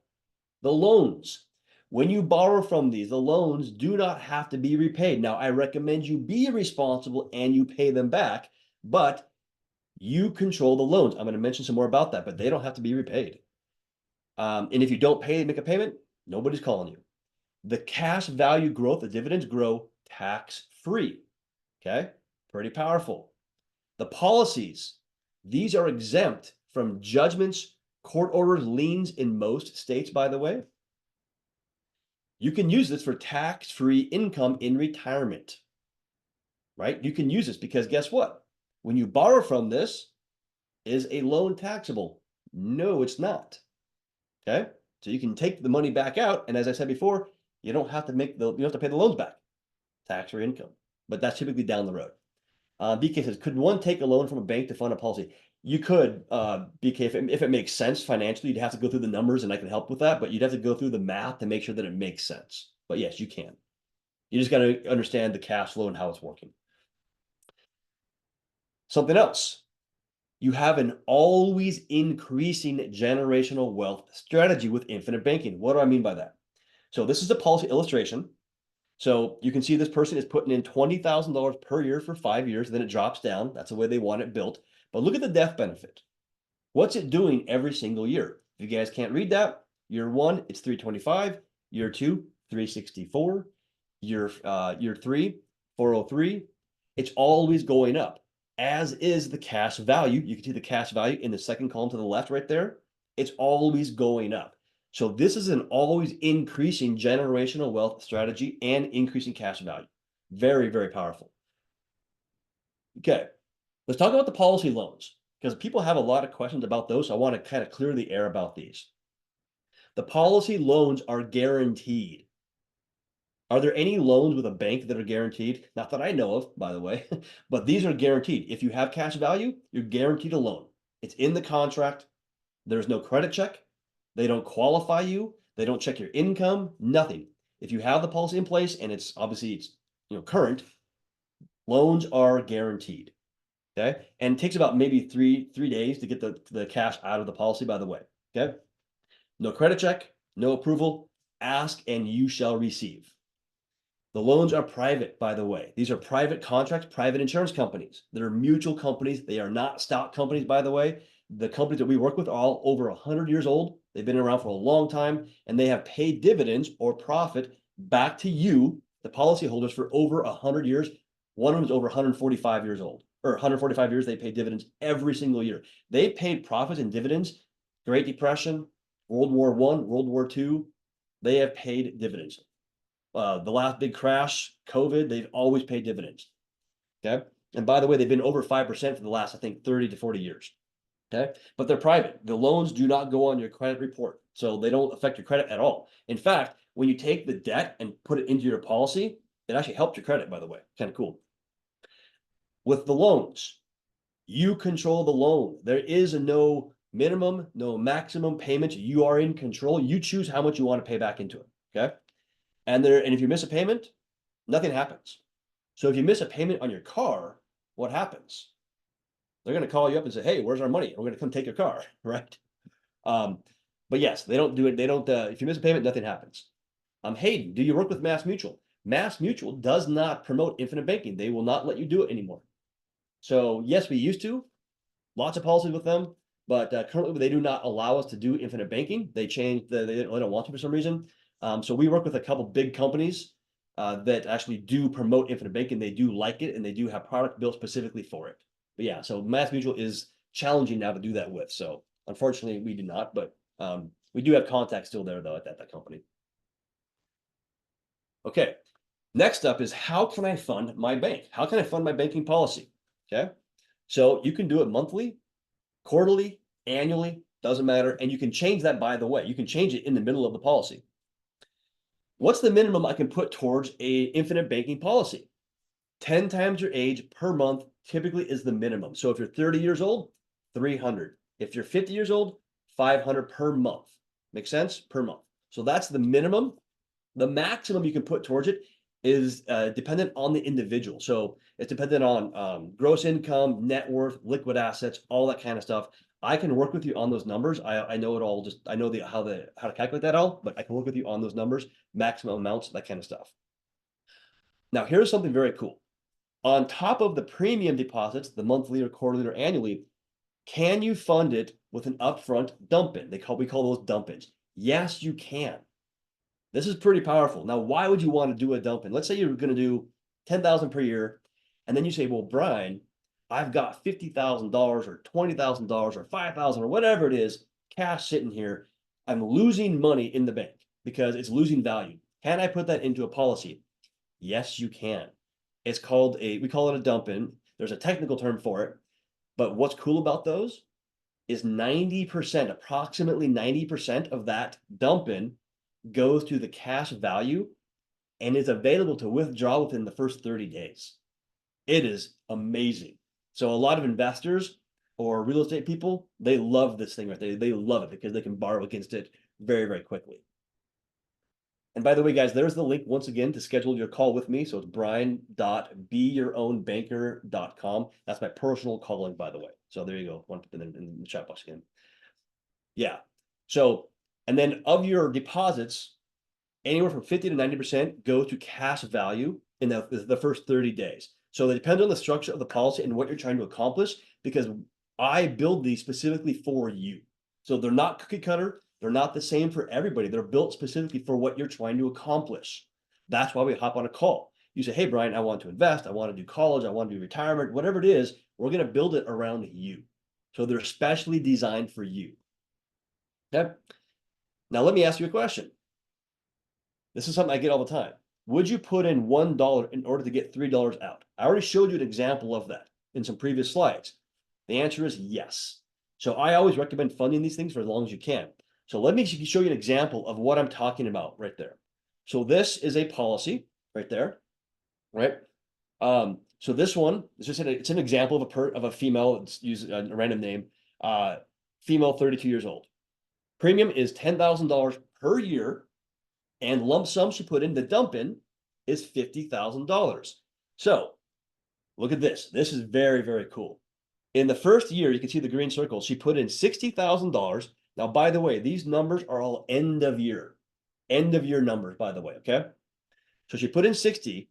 Speaker 1: The loans, when you borrow from these, the loans do not have to be repaid. Now, I recommend you be responsible and you pay them back, but you control the loans. I'm going to mention some more about that, but they don't have to be repaid. And if you don't make a payment, nobody's calling you. The cash value growth, the dividends grow tax-free. Okay, pretty powerful. The policies, these are exempt from judgments, court orders, liens in most states, by the way. You can use this for tax-free income in retirement, right? You can use this because guess what? When you borrow from this, is a loan taxable? No, it's not. Okay, so you can take the money back out, and as I said before, you don't have to you don't have to pay the loans back, tax-free income, but that's typically down the road. BK says, could one take a loan from a bank to fund a policy? You could, BK, if it makes sense financially, you'd have to go through the numbers and I can help with that, but you'd have to go through the math to make sure that it makes sense. But yes, you can. You just got to understand the cash flow and how it's working. Something else. You have an always increasing generational wealth strategy with infinite banking. What do I mean by that? So this is a policy illustration. So you can see this person is putting in $20,000 per year for 5 years, then it drops down. That's the way they want it built. But look at the death benefit. What's it doing every single year? If you guys can't read that, year one, it's 325. Year two, 364. Year three, 403. It's always going up, as is the cash value. You can see the cash value in the second column to the left right there. It's always going up. So this is an always increasing generational wealth strategy and increasing cash value. Very, very powerful. Okay, let's talk about the policy loans because people have a lot of questions about those. So I want to kind of clear the air about these. The policy loans are guaranteed. Are there any loans with a bank that are guaranteed? Not that I know of, by the way, but these are guaranteed. If you have cash value, you're guaranteed a loan. It's in the contract. There's no credit check. They don't qualify you. They don't check your income, nothing. If you have the policy in place and it's obviously current, loans are guaranteed. Okay. And it takes about maybe three days to get the cash out of the policy, by the way. Okay. No credit check, no approval. Ask and you shall receive. The loans are private, by the way. These are private contracts, private insurance companies. They're mutual companies. They are not stock companies, by the way. The companies that we work with are all over 100 years old. They've been around for a long time, and they have paid dividends or profit back to you, the policyholders, for over 100 years. One of them is over 145 years old, or 145 years. They pay dividends every single year. They paid profits and dividends. Great Depression, World War I, World War II. They have paid dividends. The last big crash, COVID, they've always paid dividends. Okay. And by the way, they've been over 5% for the last, I think, 30 to 40 years. Okay. But they're private. The loans do not go on your credit report. So they don't affect your credit at all. In fact, when you take the debt and put it into your policy, it actually helped your credit, by the way. Kind of cool. With the loans, you control the loan. There is no minimum, no maximum payment. You are in control. You choose how much you want to pay back into it. Okay. And if you miss a payment, nothing happens. So if you miss a payment on your car, what happens? They're going to call you up and say, hey, where's our money? We're going to come take your car, right? But yes, they don't do it. They don't, if you miss a payment, nothing happens. Hayden, do you work with Mass Mutual? Mass Mutual does not promote infinite banking. They will not let you do it anymore. So yes, we used to, lots of policies with them, but currently they do not allow us to do infinite banking. They changed, they don't want to for some reason. So we work with a couple big companies that actually do promote infinite banking. They do like it, and they do have product built specifically for it. But yeah, so Mass Mutual is challenging now to do that with. So unfortunately, we do not, but we do have contacts still there, though, at that company. Okay, next up is how can I fund my bank? How can I fund my banking policy? Okay, So you can do it monthly, quarterly, annually, doesn't matter. And you can change that, by the way. You can change it in the middle of the policy. What's the minimum I can put towards a infinite banking policy? 10 times your age per month typically is the minimum. So if you're 30 years old, 300. If you're 50 years old, 500 per month. Make sense? Per month. So that's the minimum. The maximum you can put towards it is dependent on the individual. So it's dependent on gross income, net worth, liquid assets, all that kind of stuff. I can work with you on those numbers. I know it all. Just I know how to calculate that all, but I can work with you on those numbers, maximum amounts, that kind of stuff. Now here's something very cool. On top of the premium deposits, the monthly or quarterly or annually, can you fund it with an upfront dump-in? We call those dump-ins. Yes, you can. This is pretty powerful. Now, why would you want to do a dump-in? Let's say you're going to do 10,000 per year, and then you say, well, Brian, I've got $50,000 or $20,000 or 5,000 or whatever it is, cash sitting here. I'm losing money in the bank because it's losing value. Can I put that into a policy? Yes, you can. It's called we call it a dump-in. There's a technical term for it. But what's cool about those is 90%, approximately 90% of that dump-in goes to the cash value and is available to withdraw within the first 30 days. It is amazing. So a lot of investors or real estate people, they love this thing right there. They love it because they can borrow against it very, very quickly. And by the way, guys, there's the link once again to schedule your call with me. So it's brian.beyourownbanker.com. That's my personal calling, by the way. So there you go. One in the chat box again. Yeah. So, and then of your deposits, anywhere from 50 to 90% go to cash value in the first 30 days. So it depends on the structure of the policy and what you're trying to accomplish, because I build these specifically for you. So they're not cookie cutter. They're not the same for everybody. They're built specifically for what you're trying to accomplish. That's why we hop on a call. You say, hey, Brian, I want to invest. I want to do college. I want to do retirement, whatever it is. We're going to build it around you. So they're specially designed for you. Okay. Now, let me ask you a question. This is something I get all the time. Would you put in $1 in order to get $3 out? I already showed you an example of that in some previous slides. The answer is yes. So I always recommend funding these things for as long as you can. So let me show you an example of what I'm talking about right there. So this is a policy right there, right? So this one is just it's an example of a female. Let's use a random name. Female, 32 years old. Premium is $10,000 per year, and lump sum she put in the dump in is $50,000. So look at this. This is very, very cool. In the first year, you can see the green circle. She put in $60,000. Now, by the way, these numbers are all end of year numbers, by the way, okay? So she put in 60.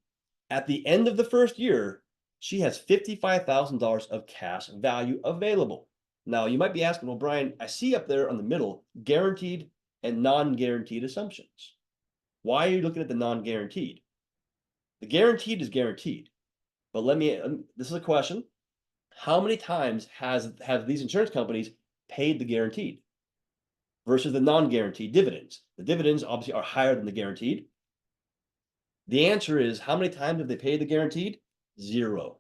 Speaker 1: At the end of the first year, she has $55,000 of cash value available. Now, you might be asking, well, Brian, I see up there on the middle, guaranteed and non-guaranteed assumptions. Why are you looking at the non-guaranteed? The guaranteed is guaranteed. But this is a question. How many times have these insurance companies paid the guaranteed versus the non-guaranteed dividends? The dividends obviously are higher than the guaranteed. The answer is, how many times have they paid the guaranteed? 0.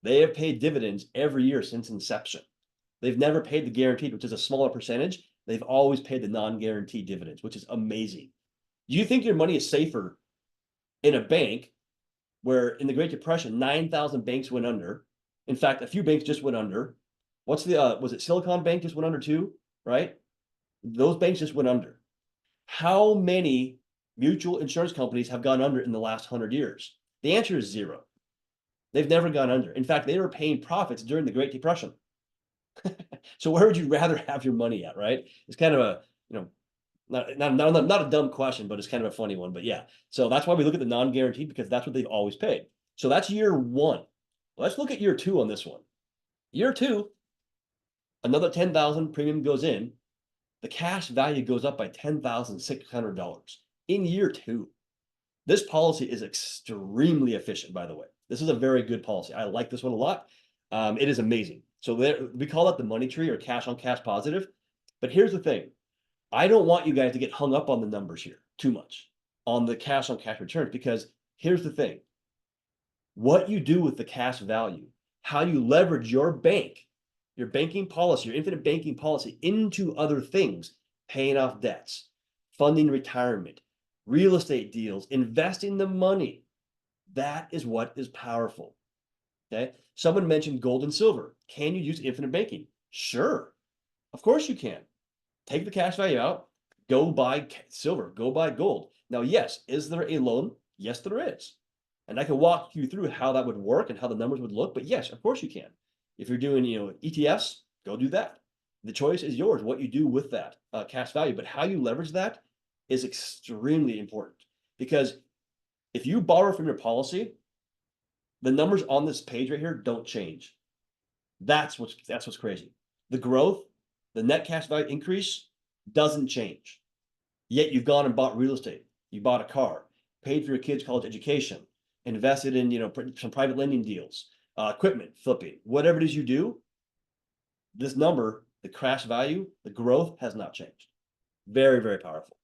Speaker 1: They have paid dividends every year since inception. They've never paid the guaranteed, which is a smaller percentage. They've always paid the non-guaranteed dividends, which is amazing. Do you think your money is safer in a bank where in the Great Depression, 9,000 banks went under? In fact, a few banks just went under. Was it Silicon Bank just went under too, right? Those banks just went under. How many mutual insurance companies have gone under in the last 100 years? The answer is 0. They've never gone under. In fact, they were paying profits during the Great Depression. So where would you rather have your money at, right? It's kind of a, not a dumb question, but it's kind of a funny one. But yeah, so that's why we look at the non-guaranteed, because that's what they've always paid. So that's year 1. Let's look at year 2 on this one. Year 2, another $10,000 premium goes in. The cash value goes up by $10,600 in year 2. This policy is extremely efficient, by the way. This is a very good policy. I like this one a lot. It is amazing. So we call that the money tree, or cash on cash positive. But here's the thing. I don't want you guys to get hung up on the numbers here too much on the cash on cash returns, because here's the thing. What you do with the cash value how you leverage your bank, your banking policy, your infinite banking policy into other things, paying off debts, funding retirement, real estate deals, investing the money. That is what is powerful. Okay. Someone mentioned gold and silver. Can you use infinite banking? Sure. Of course you can. Take the cash value out, go buy silver, go buy gold. Now, yes, is there a loan? Yes, there is. And I can walk you through how that would work and how the numbers would look. But yes, of course you can. If you're doing, ETFs, go do that. The choice is yours, what you do with that cash value. But how you leverage that is extremely important, because if you borrow from your policy, the numbers on this page right here don't change. That's what's crazy. The growth, the net cash value increase doesn't change. Yet you've gone and bought real estate. You bought a car, paid for your kids' college education, invested in, some private lending deals, equipment flipping, whatever it is you do. This number, the cash value, the growth has not changed. Very, very powerful.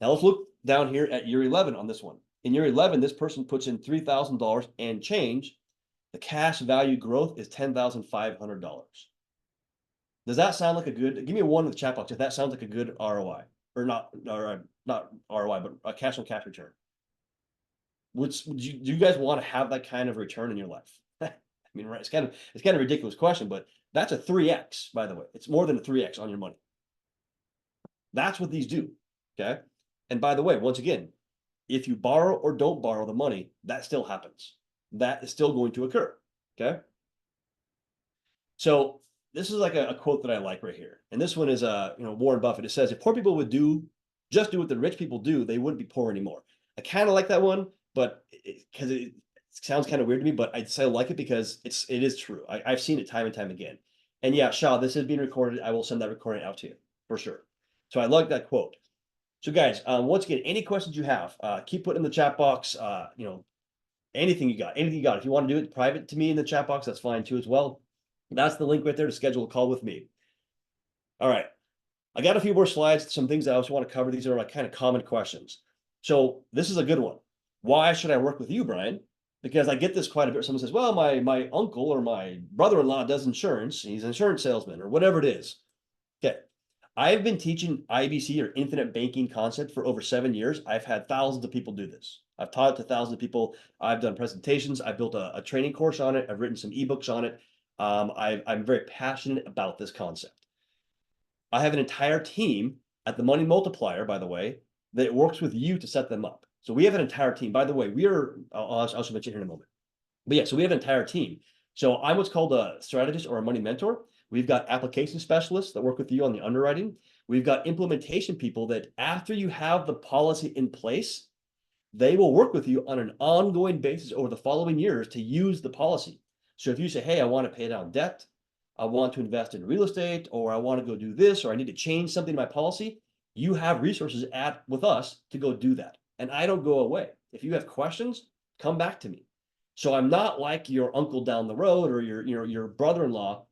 Speaker 1: Now let's look down here at year 11 on this one. In year 11, this person puts in $3,000 and change. The cash value growth is $10,500. Does that sound like a good, give me a one in the chat box if that sounds like a good ROI, or not ROI, but a cash on cash return. Do you guys want to have that kind of return in your life? I mean, right? It's kind of a ridiculous question, but that's a 3x, by the way. It's more than a 3x on your money. That's what these do. Okay. And by the way, once again, if you borrow or don't borrow the money, that still happens. That is still going to occur. Okay. So this is like a quote that I like right here. And this one is Warren Buffett. It says, if poor people would just do what the rich people do, they wouldn't be poor anymore. I kind of like that one, but because it sounds kind of weird to me, but I'd say I like it because it is true. I've seen it time and time again. And yeah, Shah, this is being recorded. I will send that recording out to you for sure. So I like that quote. So guys, once again, any questions you have, keep putting in the chat box, anything you got. If you want to do it private to me in the chat box, that's fine too as well. That's the link right there to schedule a call with me. All right. I got a few more slides, some things that I also want to cover. These are like kind of common questions. So this is a good one. Why should I work with you, Brian? Because I get this quite a bit. Someone says, well, my uncle or my brother-in-law does insurance. He's an insurance salesman or whatever it is. Okay. I've been teaching IBC or infinite banking concept for over 7 years. I've had thousands of people do this. I've taught it to thousands of people. I've done presentations. I've built a training course on it. I've written some ebooks on it. I'm very passionate about this concept. I have an entire team at the Money Multiplier, by the way, that works with you to set them up. So we have an entire team. By the way, I'll also mention here in a moment. But yeah, so we have an entire team. So I'm what's called a strategist or a money mentor. We've got application specialists that work with you on the underwriting. We've got implementation people that after you have the policy in place, they will work with you on an ongoing basis over the following years to use the policy. So if you say, hey, I want to pay down debt, I want to invest in real estate, or I want to go do this, or I need to change something in my policy, you have resources with us to go do that. And I don't go away. If you have questions, come back to me. So I'm not like your uncle down the road or your brother-in-law.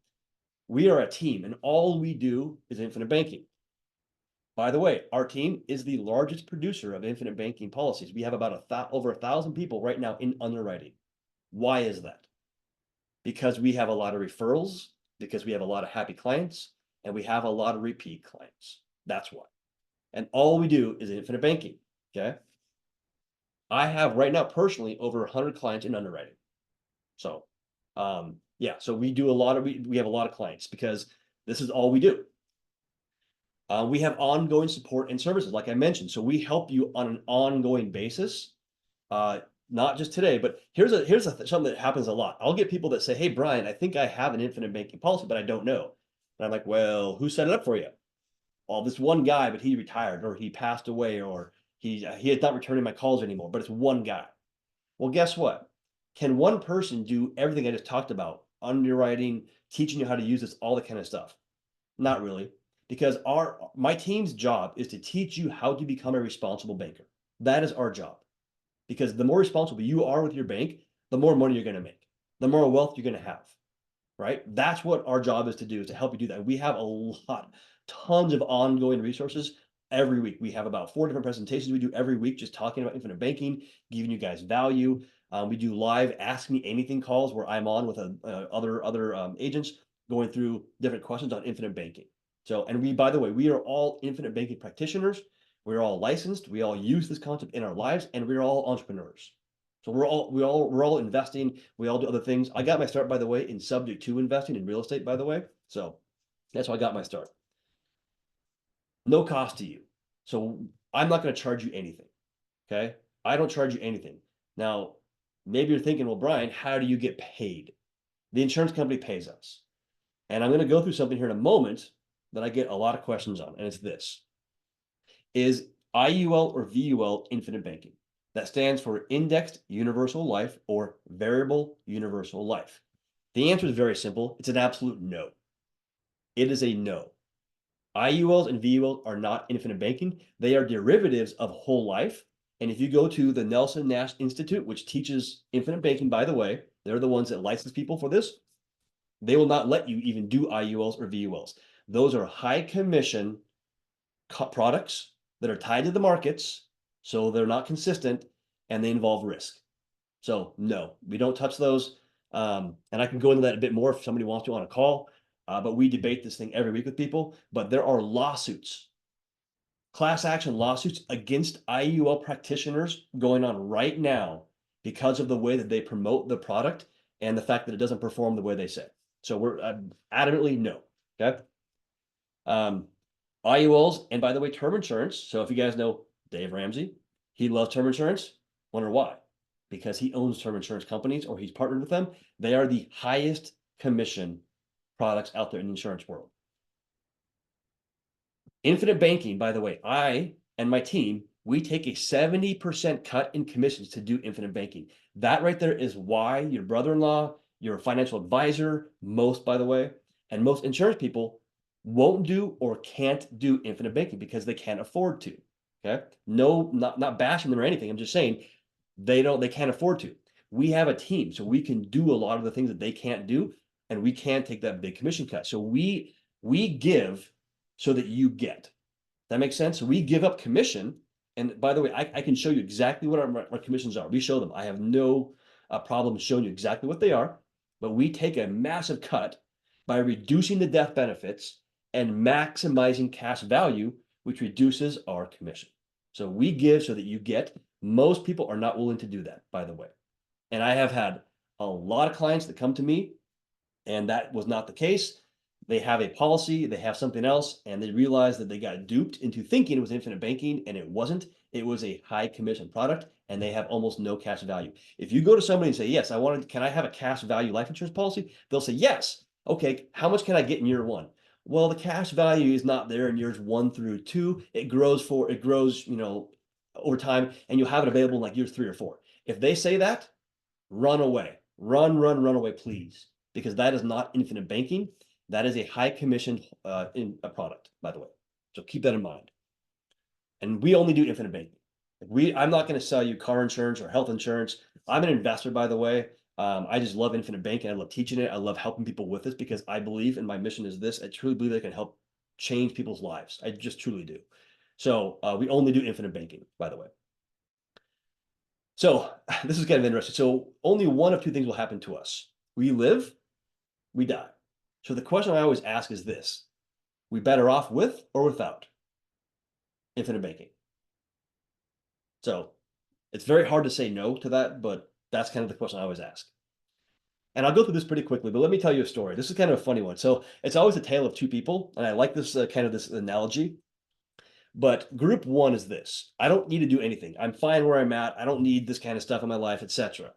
Speaker 1: We are a team, and all we do is infinite banking. By the way, our team is the largest producer of infinite banking policies. We have about over 1,000 people right now in underwriting. Why is that? Because we have a lot of referrals, because we have a lot of happy clients, and we have a lot of repeat clients. That's why. And all we do is infinite banking. Okay. I have right now personally over 100 clients in underwriting. So yeah, so we do we have a lot of clients because this is all we do. We have ongoing support and services, like I mentioned. So we help you on an ongoing basis, not just today, but here's something that happens a lot. I'll get people that say, hey, Brian, I think I have an infinite banking policy, but I don't know. And I'm like, well, who set it up for you? Well, this one guy, but he retired or he passed away or he is not returning my calls anymore, but it's one guy. Well, guess what? Can one person do everything I just talked about? Underwriting, teaching you how to use this, all that kind of stuff? Not really. Because my team's job is to teach you how to become a responsible banker. That is our job. Because the more responsible you are with your bank, the more money you're going to make, the more wealth you're going to have, right? That's what our job is to do, is to help you do that. We have tons of ongoing resources every week. We have about 4 different presentations we do every week, just talking about infinite banking, giving you guys value. We do live Ask Me Anything calls where I'm on with other agents going through different questions on infinite banking. So, and we, by the way, we are all infinite banking practitioners. We're all licensed. We all use this concept in our lives, and we're all entrepreneurs. So we're all investing. We all do other things. I got my start, by the way, in subject to investing in real estate, by the way. So that's how I got my start. No cost to you. So I'm not going to charge you anything. Okay. I don't charge you anything. Now, maybe you're thinking, well, Brian, how do you get paid? The insurance company pays us. And I'm going to go through something here in a moment that I get a lot of questions on. And it's this: is IUL or VUL infinite banking? That stands for Indexed Universal Life or Variable Universal Life. The answer is very simple. It's an absolute no. It is a no. IULs and VULs are not infinite banking. They are derivatives of whole life. And if you go to the Nelson Nash Institute, which teaches infinite banking, by the way, they're the ones that license people for this. They will not let you even do IULs or VULs. Those are high commission products that are tied to the markets, so they're not consistent and they involve risk. So no, we don't touch those. And I can go into that a bit more if somebody wants to on a call. But we debate this thing every week with people. But there are lawsuits, class action lawsuits against IUL practitioners going on right now because of the way that they promote the product and the fact that it doesn't perform the way they say. So we're adamantly no. Okay. IULs, and by the way, term insurance. So if you guys know Dave Ramsey, he loves term insurance. Wonder why? Because he owns term insurance companies or he's partnered with them. They are the highest commission products out there in the insurance world. Infinite banking, by the way, I and my team, we take a 70% cut in commissions to do infinite banking. That right there is why your brother-in-law, your financial advisor, most, by the way, and most insurance people won't do or can't do infinite banking because they can't afford to. Okay. No, not bashing them or anything. I'm just saying they can't afford to. We have a team, so we can do a lot of the things that they can't do, and we can take that big commission cut. So we give so that you get. That makes sense. So we give up commission. And by the way, I can show you exactly what our commissions are. We show them. I have no problem showing you exactly what they are, but we take a massive cut by reducing the death benefits and maximizing cash value, which reduces our commission. So we give so that you get. Most people are not willing to do that, by the way. And I have had a lot of clients that come to me, and that was not the case. They have a policy, they have something else, and they realize that they got duped into thinking it was infinite banking, and it wasn't. It was a high commission product, and they have almost no cash value. If you go to somebody and say, yes, can I have a cash value life insurance policy? They'll say, yes. Okay, how much can I get in year one? Well, the cash value is not there in years 1 through 2. It grows, over time, and you'll have it available in like years 3 or 4. If they say that, run away. Run away, please. Because that is not infinite banking. That is a high commission in a product, by the way. So keep that in mind. And we only do infinite banking. I'm not going to sell you car insurance or health insurance. I'm an investor, by the way. I just love infinite banking. I love teaching it. I love helping people with this because I believe, and my mission is this: I truly believe I can help change people's lives. I just truly do. So we only do infinite banking, by the way. So this is kind of interesting. So only one of two things will happen to us: we live, we die. So the question I always ask is this: we better off with or without infinite banking? So it's very hard to say no to that, but that's kind of the question I always ask. And I'll go through this pretty quickly, but let me tell you a story. This is kind of a funny one. So it's always a tale of two people, and I like this kind of this analogy. But group one is this: I don't need to do anything. I'm fine where I'm at. I don't need this kind of stuff in my life, etc.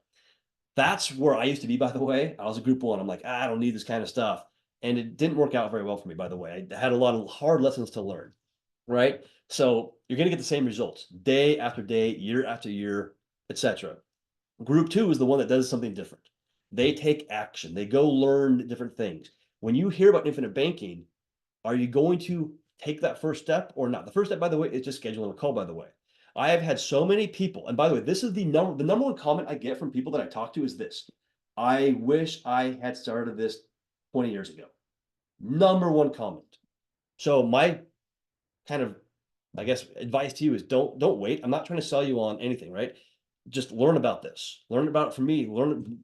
Speaker 1: That's where I used to be, by the way. I was a group one. I'm like, I don't need this kind of stuff. And it didn't work out very well for me, by the way. I had a lot of hard lessons to learn, right? So you're going to get the same results day after day, year after year, etc. Group two is the one that does something different. They take action. They go learn different things. When you hear about infinite banking, are you going to take that first step or not? The first step, by the way, is just scheduling a call, by the way. I have had so many people, and by the way, this is the number one comment I get from people that I talk to is this: I wish I had started this 20 years ago. Number one comment. So my kind of, I guess, advice to you is don't wait. I'm not trying to sell you on anything, right? just learn about this. Learn about it from me.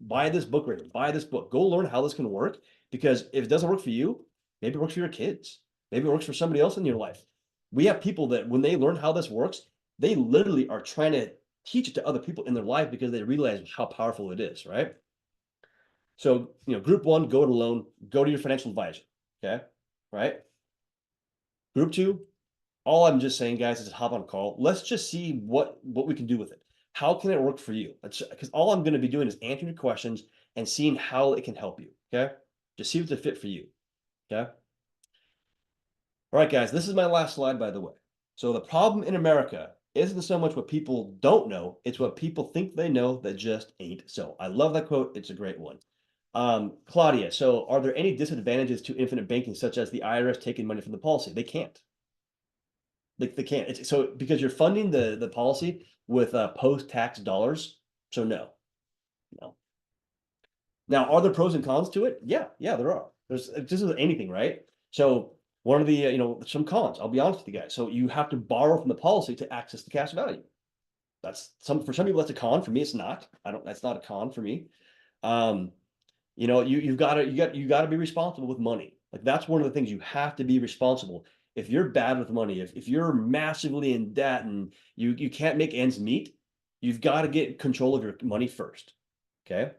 Speaker 1: Buy this book right here. Buy this book. Go learn how this can work. Because if it doesn't work for you, maybe it works for your kids. Maybe it works for somebody else in your life. We have people that when they learn how this works, they literally are trying to teach it to other people in their life because they realize how powerful it is, right? So, group one, go it alone, go to your financial advisor. Okay. Right. Group two, all I'm just saying, guys, is hop on a call. Let's just see what we can do with it. How can it work for you? Because all I'm going to be doing is answering your questions and seeing how it can help you. Okay. Just see what's a fit for you. Okay. All right, guys, this is my last slide, by the way. So the problem in America isn't so much what people don't know, it's what people think they know that just ain't so. I love that quote. It's a great one. Claudia, so are there any disadvantages to infinite banking, such as the IRS taking money from the policy? They can't. They can't. So because you're funding the policy with post-tax dollars. So no. Now, are there pros and cons to it? Yeah, there are. There's just as anything, right? So one of the some cons. I'll be honest with you guys. So you have to borrow from the policy to access the cash value. That's for some people that's a con. For me, it's not. That's not a con for me. You've got to be responsible with money. Like that's one of the things you have to be responsible. If you're bad with money, if you're massively in debt and you can't make ends meet, you've got to get control of your money first. Okay.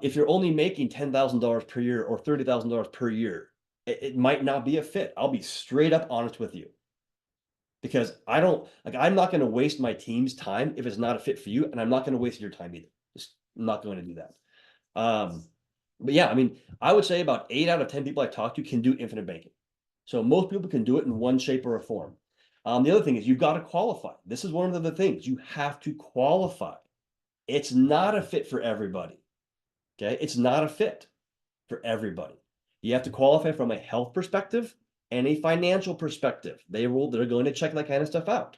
Speaker 1: If you're only making $10,000 per year or $30,000 per year, it might not be a fit. I'll be straight up honest with you because I'm not going to waste my team's time if it's not a fit for you, and I'm not going to waste your time either. I'm not going to do that. But yeah, I mean, I would say about 8 out of 10 people I talk to can do infinite banking. So most people can do it in one shape or a form. The other thing is you've got to qualify. This is one of the things you have to qualify. It's not a fit for everybody. Okay, it's not a fit for everybody. You have to qualify from a health perspective and a financial perspective. They're going to check that kind of stuff out.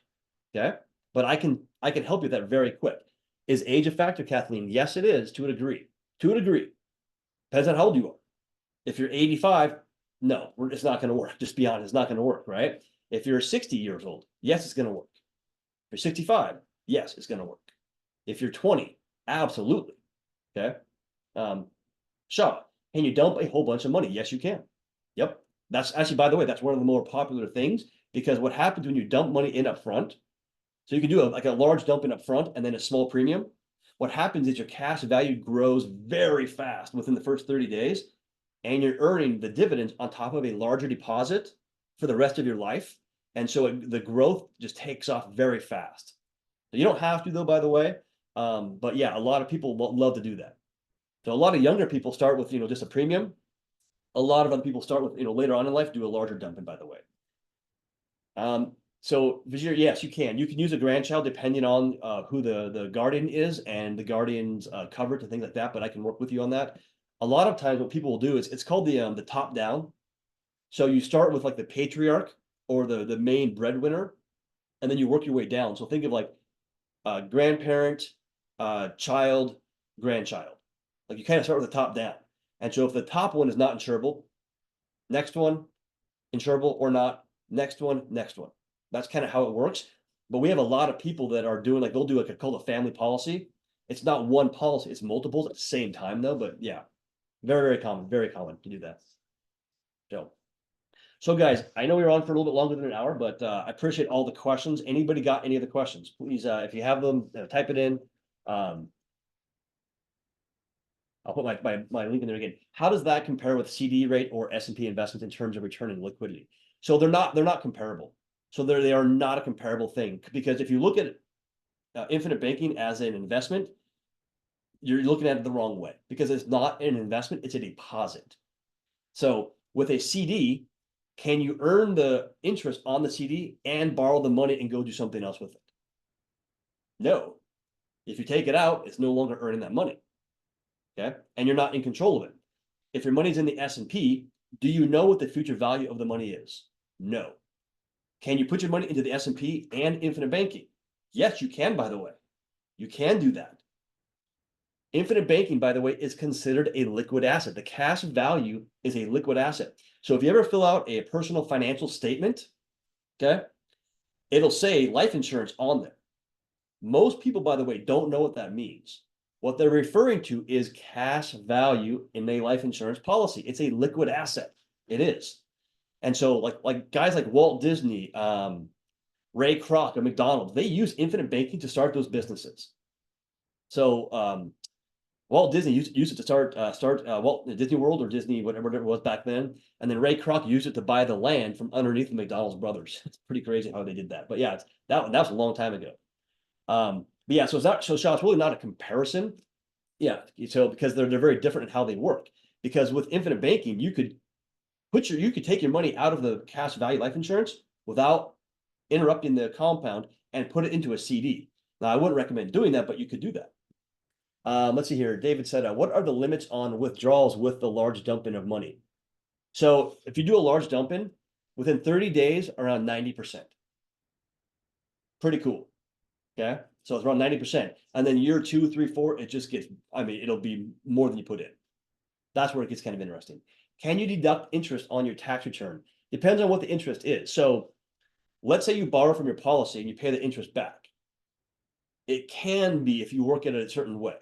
Speaker 1: Okay, but I can help you with that very quick. Is age a factor, Kathleen? Yes, it is to a degree. To a degree, depends on how old you are. If you're 85, no, it's not going to work. Just be honest, it's not going to work, right? If you're 60 years old, yes, it's going to work. If you're 65, yes, it's going to work. If you're 20, absolutely. Okay. Shaw, can you dump a whole bunch of money? Yes, you can. Yep. That's actually, by the way, that's one of the more popular things because what happens when you dump money in up front, so you can do a large dump in up front and then a small premium. What happens is your cash value grows very fast within the first 30 days, and you're earning the dividends on top of a larger deposit for the rest of your life. And so the growth just takes off very fast. So you don't have to, though, by the way. But yeah, a lot of people love to do that. So a lot of younger people start with, just a premium. A lot of other people start with, later on in life, do a larger dumping, by the way. So Vizir, yes, you can. You can use a grandchild depending on who the guardian is and the guardian's coverage and things like that, but I can work with you on that. A lot of times what people will do is it's called the top down. So you start with like the patriarch or the main breadwinner, and then you work your way down. So think of like grandparent, child, grandchild. Like you kind of start with the top down. And so if the top one is not insurable, next one, insurable or not, next one. That's kind of how it works. But we have a lot of people that are doing they'll do called a family policy. It's not one policy, it's multiples at the same time though. But yeah, very, very common to do that. So guys, I know we were on for a little bit longer than an hour, but I appreciate all the questions. Anybody got any other questions? Please, if you have them, type it in. I'll put my link in there again. How does that compare with CD rate or S&P investments in terms of return and liquidity? So they're not comparable. So they are not a comparable thing because if you look at infinite banking as an investment, you're looking at it the wrong way because it's not an investment, it's a deposit. So with a CD, can you earn the interest on the CD and borrow the money and go do something else with it? No. If you take it out, it's no longer earning that money. Okay, and you're not in control of it. If your money's in the S&P, do you know what the future value of the money is? No. Can you put your money into the S&P and infinite banking? Yes, you can, by the way. You can do that. Infinite banking, by the way, is considered a liquid asset. The cash value is a liquid asset. So if you ever fill out a personal financial statement, okay, it'll say life insurance on there. Most people, by the way, don't know what that means. What they're referring to is cash value in a life insurance policy. It's a liquid asset. It is. And so like guys like Walt Disney, Ray Kroc, and McDonald's, they use infinite banking to start those businesses. So Walt Disney used it to start Walt Disney World or Disney, whatever it was back then. And then Ray Kroc used it to buy the land from underneath the McDonald's brothers. It's pretty crazy how they did that. But yeah, that was a long time ago. But yeah, so Sean, it's really not a comparison. Yeah, so because they're very different in how they work. Because with infinite banking, you could take your money out of the cash value life insurance without interrupting the compound and put it into a CD. Now, I wouldn't recommend doing that, but you could do that. Let's see here. David said, what are the limits on withdrawals with the large dump in of money? So if you do a large dump in, within 30 days, around 90%. Pretty cool. Okay. So it's around 90%. And then year 2, 3, 4, it just gets, I mean, it'll be more than you put in. That's where it gets kind of interesting. Can you deduct interest on your tax return? Depends on what the interest is. So let's say you borrow from your policy and you pay the interest back. It can be if you work it a certain way.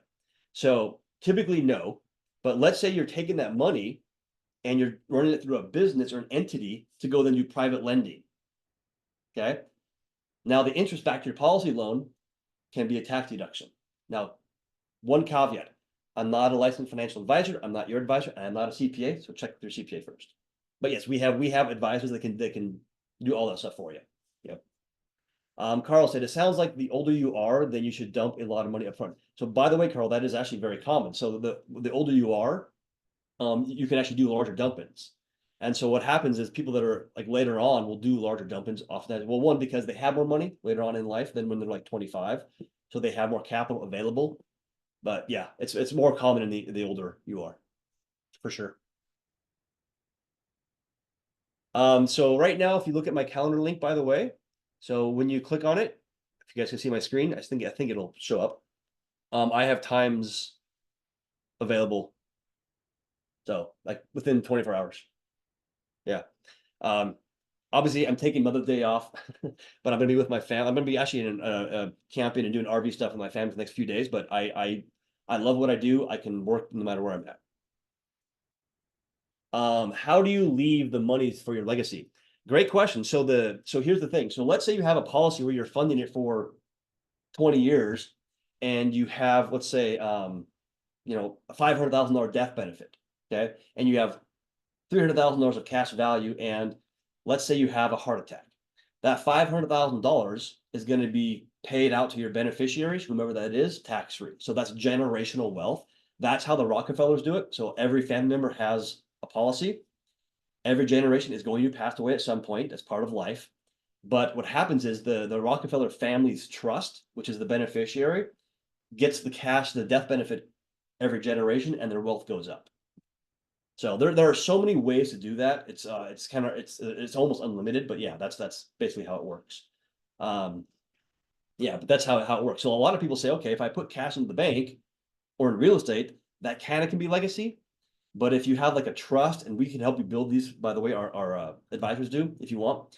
Speaker 1: So typically no, but let's say you're taking that money and you're running it through a business or an entity to go then do private lending. Okay. Now the interest back to your policy loan can be a tax deduction. Now, one caveat, I'm not a licensed financial advisor. I'm not your advisor. And I'm not a CPA. So check your CPA first. But yes, we have advisors that can do all that stuff for you. Yep. Carl said, it sounds like the older you are, then you should dump a lot of money up front. So by the way, Carl, that is actually very common. So the older you are, you can actually do larger dump-ins. And so what happens is people that are like later on will do larger dump-ins often. Well, one, because they have more money later on in life than when they're like 25. So they have more capital available. But yeah, it's more common in the older you are, for sure. So right now, if you look at my calendar link, by the way, so when you click on it, if you guys can see my screen, I think it'll show up. I have times available. So like within 24 hours. Yeah. Obviously I'm taking Mother's Day off, but I'm gonna be with my family. I'm gonna be actually in camping and doing RV stuff with my family for the next few days. But I love what I do. I can work no matter where I'm at. How do you leave the money for your legacy? Great question. So here's the thing. So let's say you have a policy where you're funding it for 20 years and you have, let's say, a $500,000 death benefit. Okay. And you have $300,000 of cash value. And let's say you have a heart attack. That $500,000 is going to be paid out to your beneficiaries, whomever that is, tax-free. So that's generational wealth. That's how the Rockefellers do it. So every family member has a policy. Every generation is going to pass away at some point. That's part of life. But what happens is the Rockefeller family's trust, which is the beneficiary, gets the cash, the death benefit every generation, and their wealth goes up. So there are so many ways to do that. It's almost unlimited, but yeah, that's basically how it works. Yeah, but that's how it works. So a lot of people say, okay, if I put cash in the bank or in real estate, that can be legacy. But if you have like a trust, and we can help you build these, by the way, our advisors do, if you want,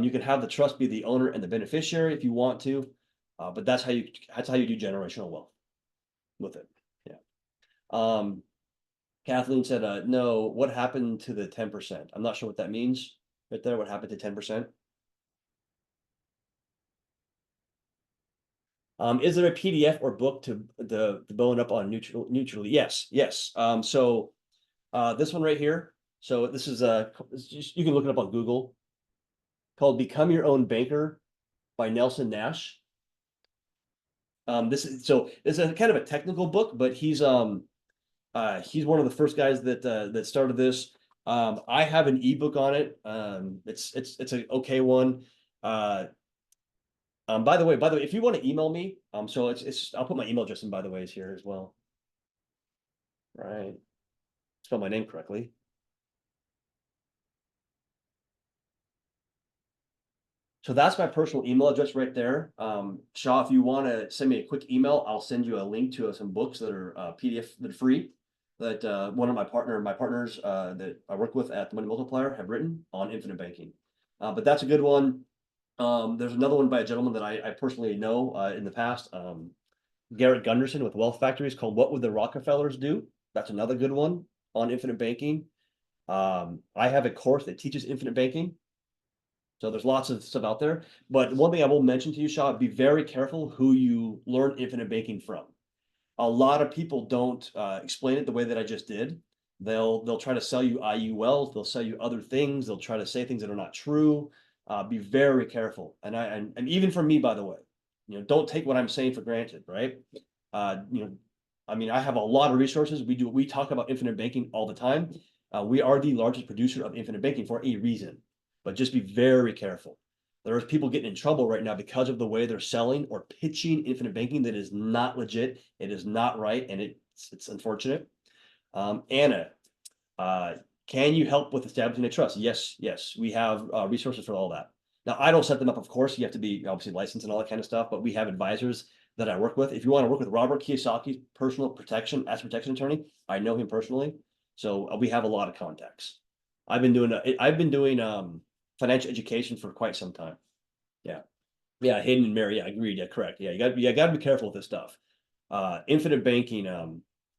Speaker 1: you can have the trust be the owner and the beneficiary if you want to. But that's how you do generational wealth with it. Yeah. Kathleen said, no, what happened to the 10%? I'm not sure what that means right there. What happened to 10%? Is there a PDF or book to bone up on neutrally? Yes. So this one right here. So this is you can look it up on Google, called Become Your Own Banker by Nelson Nash. This is a kind of a technical book, but he's one of the first guys that started this. I have an ebook on it. It's an okay one. By the way, if you want to email me, so I'll put my email address in, by the way, is here as well. Right. Spell my name correctly. So that's my personal email address right there. Shaw, if you want to send me a quick email, I'll send you a link to some books that are PDF that are free that one of my partners that I work with at the Money Multiplier have written on infinite banking. But that's a good one. There's another one by a gentleman that I personally know in the past, Garrett Gunderson with Wealth Factories, called "What Would the Rockefellers Do?" That's another good one on infinite banking. I have a course that teaches infinite banking. So there's lots of stuff out there. But one thing I will mention to you, Shaw, be very careful who you learn infinite banking from. A lot of people don't explain it the way that I just did. They'll try to sell you IULs. They'll sell you other things. They'll try to say things that are not true. Be very careful. And even for me, by the way, don't take what I'm saying for granted, right? I mean, I have a lot of resources. We talk about infinite banking all the time. We are the largest producer of infinite banking for a reason, but just be very careful. There's people getting in trouble right now because of the way they're selling or pitching infinite banking that is not legit. It is not right, and it's unfortunate. Anna, can you help with establishing a trust? Yes, yes, we have resources for all that. Now, I don't set them up, of course. You have to be obviously licensed and all that kind of stuff, but we have advisors that I work with. If you want to work with Robert Kiyosaki, personal protection, asset protection attorney, I know him personally, so we have a lot of contacts. I've been doing financial education for quite some time. Yeah. Yeah, Hayden and Mary, yeah, agreed. Yeah, correct. Yeah, you got to be careful with this stuff. Infinite banking,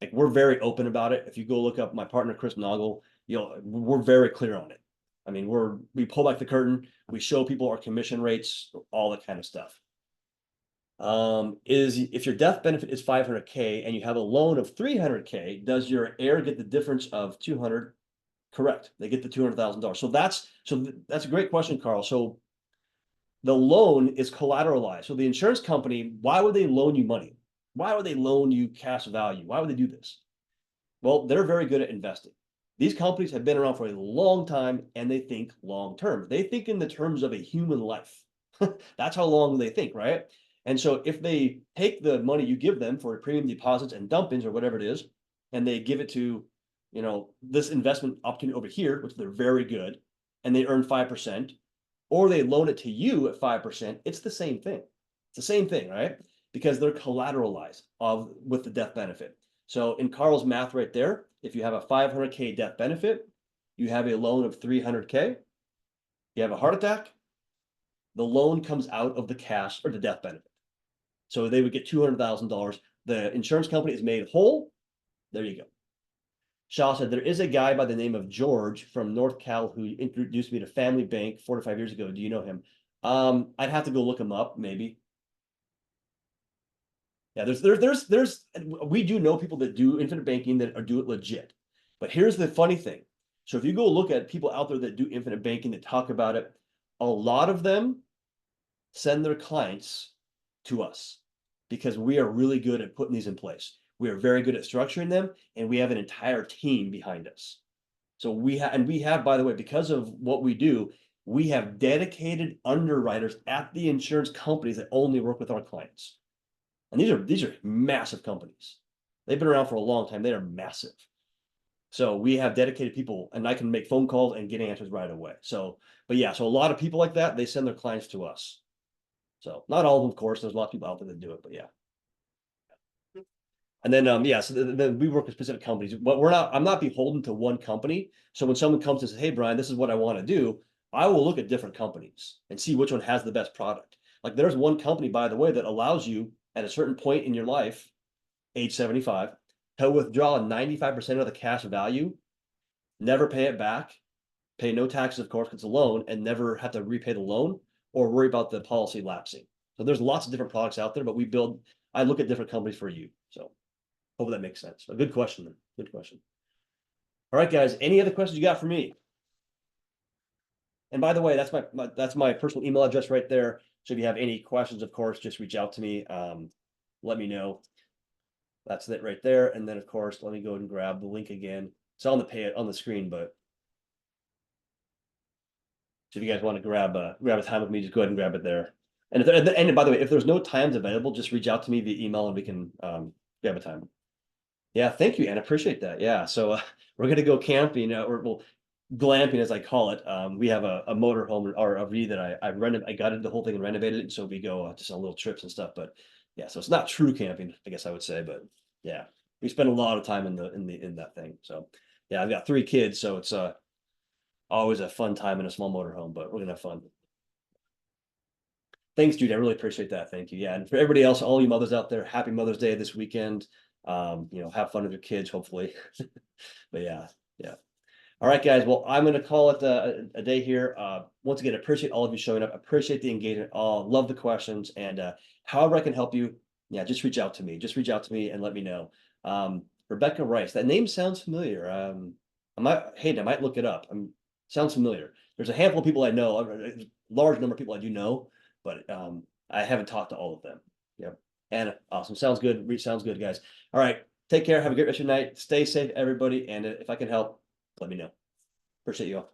Speaker 1: like we're very open about it. If you go look up my partner Chris Noggle, we're very clear on it. I mean, we pull back the curtain, we show people our commission rates, all that kind of stuff. Is if your death benefit is 500K and you have a loan of 300K, does your heir get the difference of 200? Correct. They get the $200,000. So that's a great question, Carl. So the loan is collateralized. So the insurance company, why would they loan you money? Why would they loan you cash value? Why would they do this? Well, they're very good at investing. These companies have been around for a long time and they think long term. They think in the terms of a human life. That's how long they think, right? And so if they take the money you give them for premium deposits and dump-ins or whatever it is, and they give it to, this investment opportunity over here, which they're very good, and they earn 5%, or they loan it to you at 5%, it's the same thing. It's the same thing, right? Because they're collateralized with the death benefit. So in Carl's math right there, if you have a 500K death benefit, you have a loan of 300K, you have a heart attack, the loan comes out of the cash or the death benefit. So they would get $200,000. The insurance company is made whole. There you go. Shaw said, there is a guy by the name of George from North Cal who introduced me to Family Bank 4 to 5 years ago. Do you know him? I'd have to go look him up, maybe. Yeah, we do know people that do infinite banking that do it legit. But here's the funny thing. So if you go look at people out there that do infinite banking that talk about it, a lot of them send their clients to us because we are really good at putting these in place. We are very good at structuring them, and we have an entire team behind us. So we have, by the way, because of what we do, we have dedicated underwriters at the insurance companies that only work with our clients. And these are massive companies. They've been around for a long time. They are massive. So we have dedicated people, and I can make phone calls and get answers right away. So, but yeah, so a lot of people like that, they send their clients to us. So not all of them, of course. There's a lot of people out there that do it, but yeah. And then yeah, so then we work with specific companies, but I'm not beholden to one company. So when someone comes and says, hey, Brian, this is what I want to do, I will look at different companies and see which one has the best product. Like there's one company, by the way, that allows you at a certain point in your life, age 75, to withdraw 95% of the cash value, never pay it back, pay no taxes, of course, because it's a loan, and never have to repay the loan or worry about the policy lapsing. So there's lots of different products out there, but I look at different companies for you. So hope that makes sense. A good question, then. Good question. All right, guys. Any other questions you got for me? And by the way, that's my personal email address right there. So if you have any questions, of course, just reach out to me. Let me know. That's it right there. And then, of course, let me go and grab the link again. It's on the screen, but so if you guys want to grab a time with me, just go ahead and grab it there. And by the way, if there's no times available, just reach out to me via email and we can grab a time. Yeah, thank you, and appreciate that. Yeah, so we're gonna go camping, or glamping as I call it. We have a motorhome or RV that I gutted the whole thing and renovated it, and so we go just on little trips and stuff. But yeah, so it's not true camping, I guess I would say, but yeah, we spend a lot of time in that thing. So yeah, I've got 3 kids, so it's always a fun time in a small motorhome, but we're gonna have fun. Thanks, Judy. I really appreciate that. Thank you. Yeah. And for everybody else, all you mothers out there, happy Mother's Day this weekend. Have fun with your kids, hopefully. But yeah, yeah. All right, guys. Well, I'm going to call it a day here. Once again, appreciate all of you showing up. Appreciate the engagement. Love the questions. And however I can help you, yeah, just reach out to me. Just reach out to me and let me know. Rebecca Rice. That name sounds familiar. I might look it up. Sounds familiar. There's a handful of people I know, a large number of people I do know, but I haven't talked to all of them. Yep. And awesome. Sounds good. Sounds good, guys. All right. Take care. Have a great rest of your night. Stay safe, everybody. And if I can help, let me know. Appreciate you all.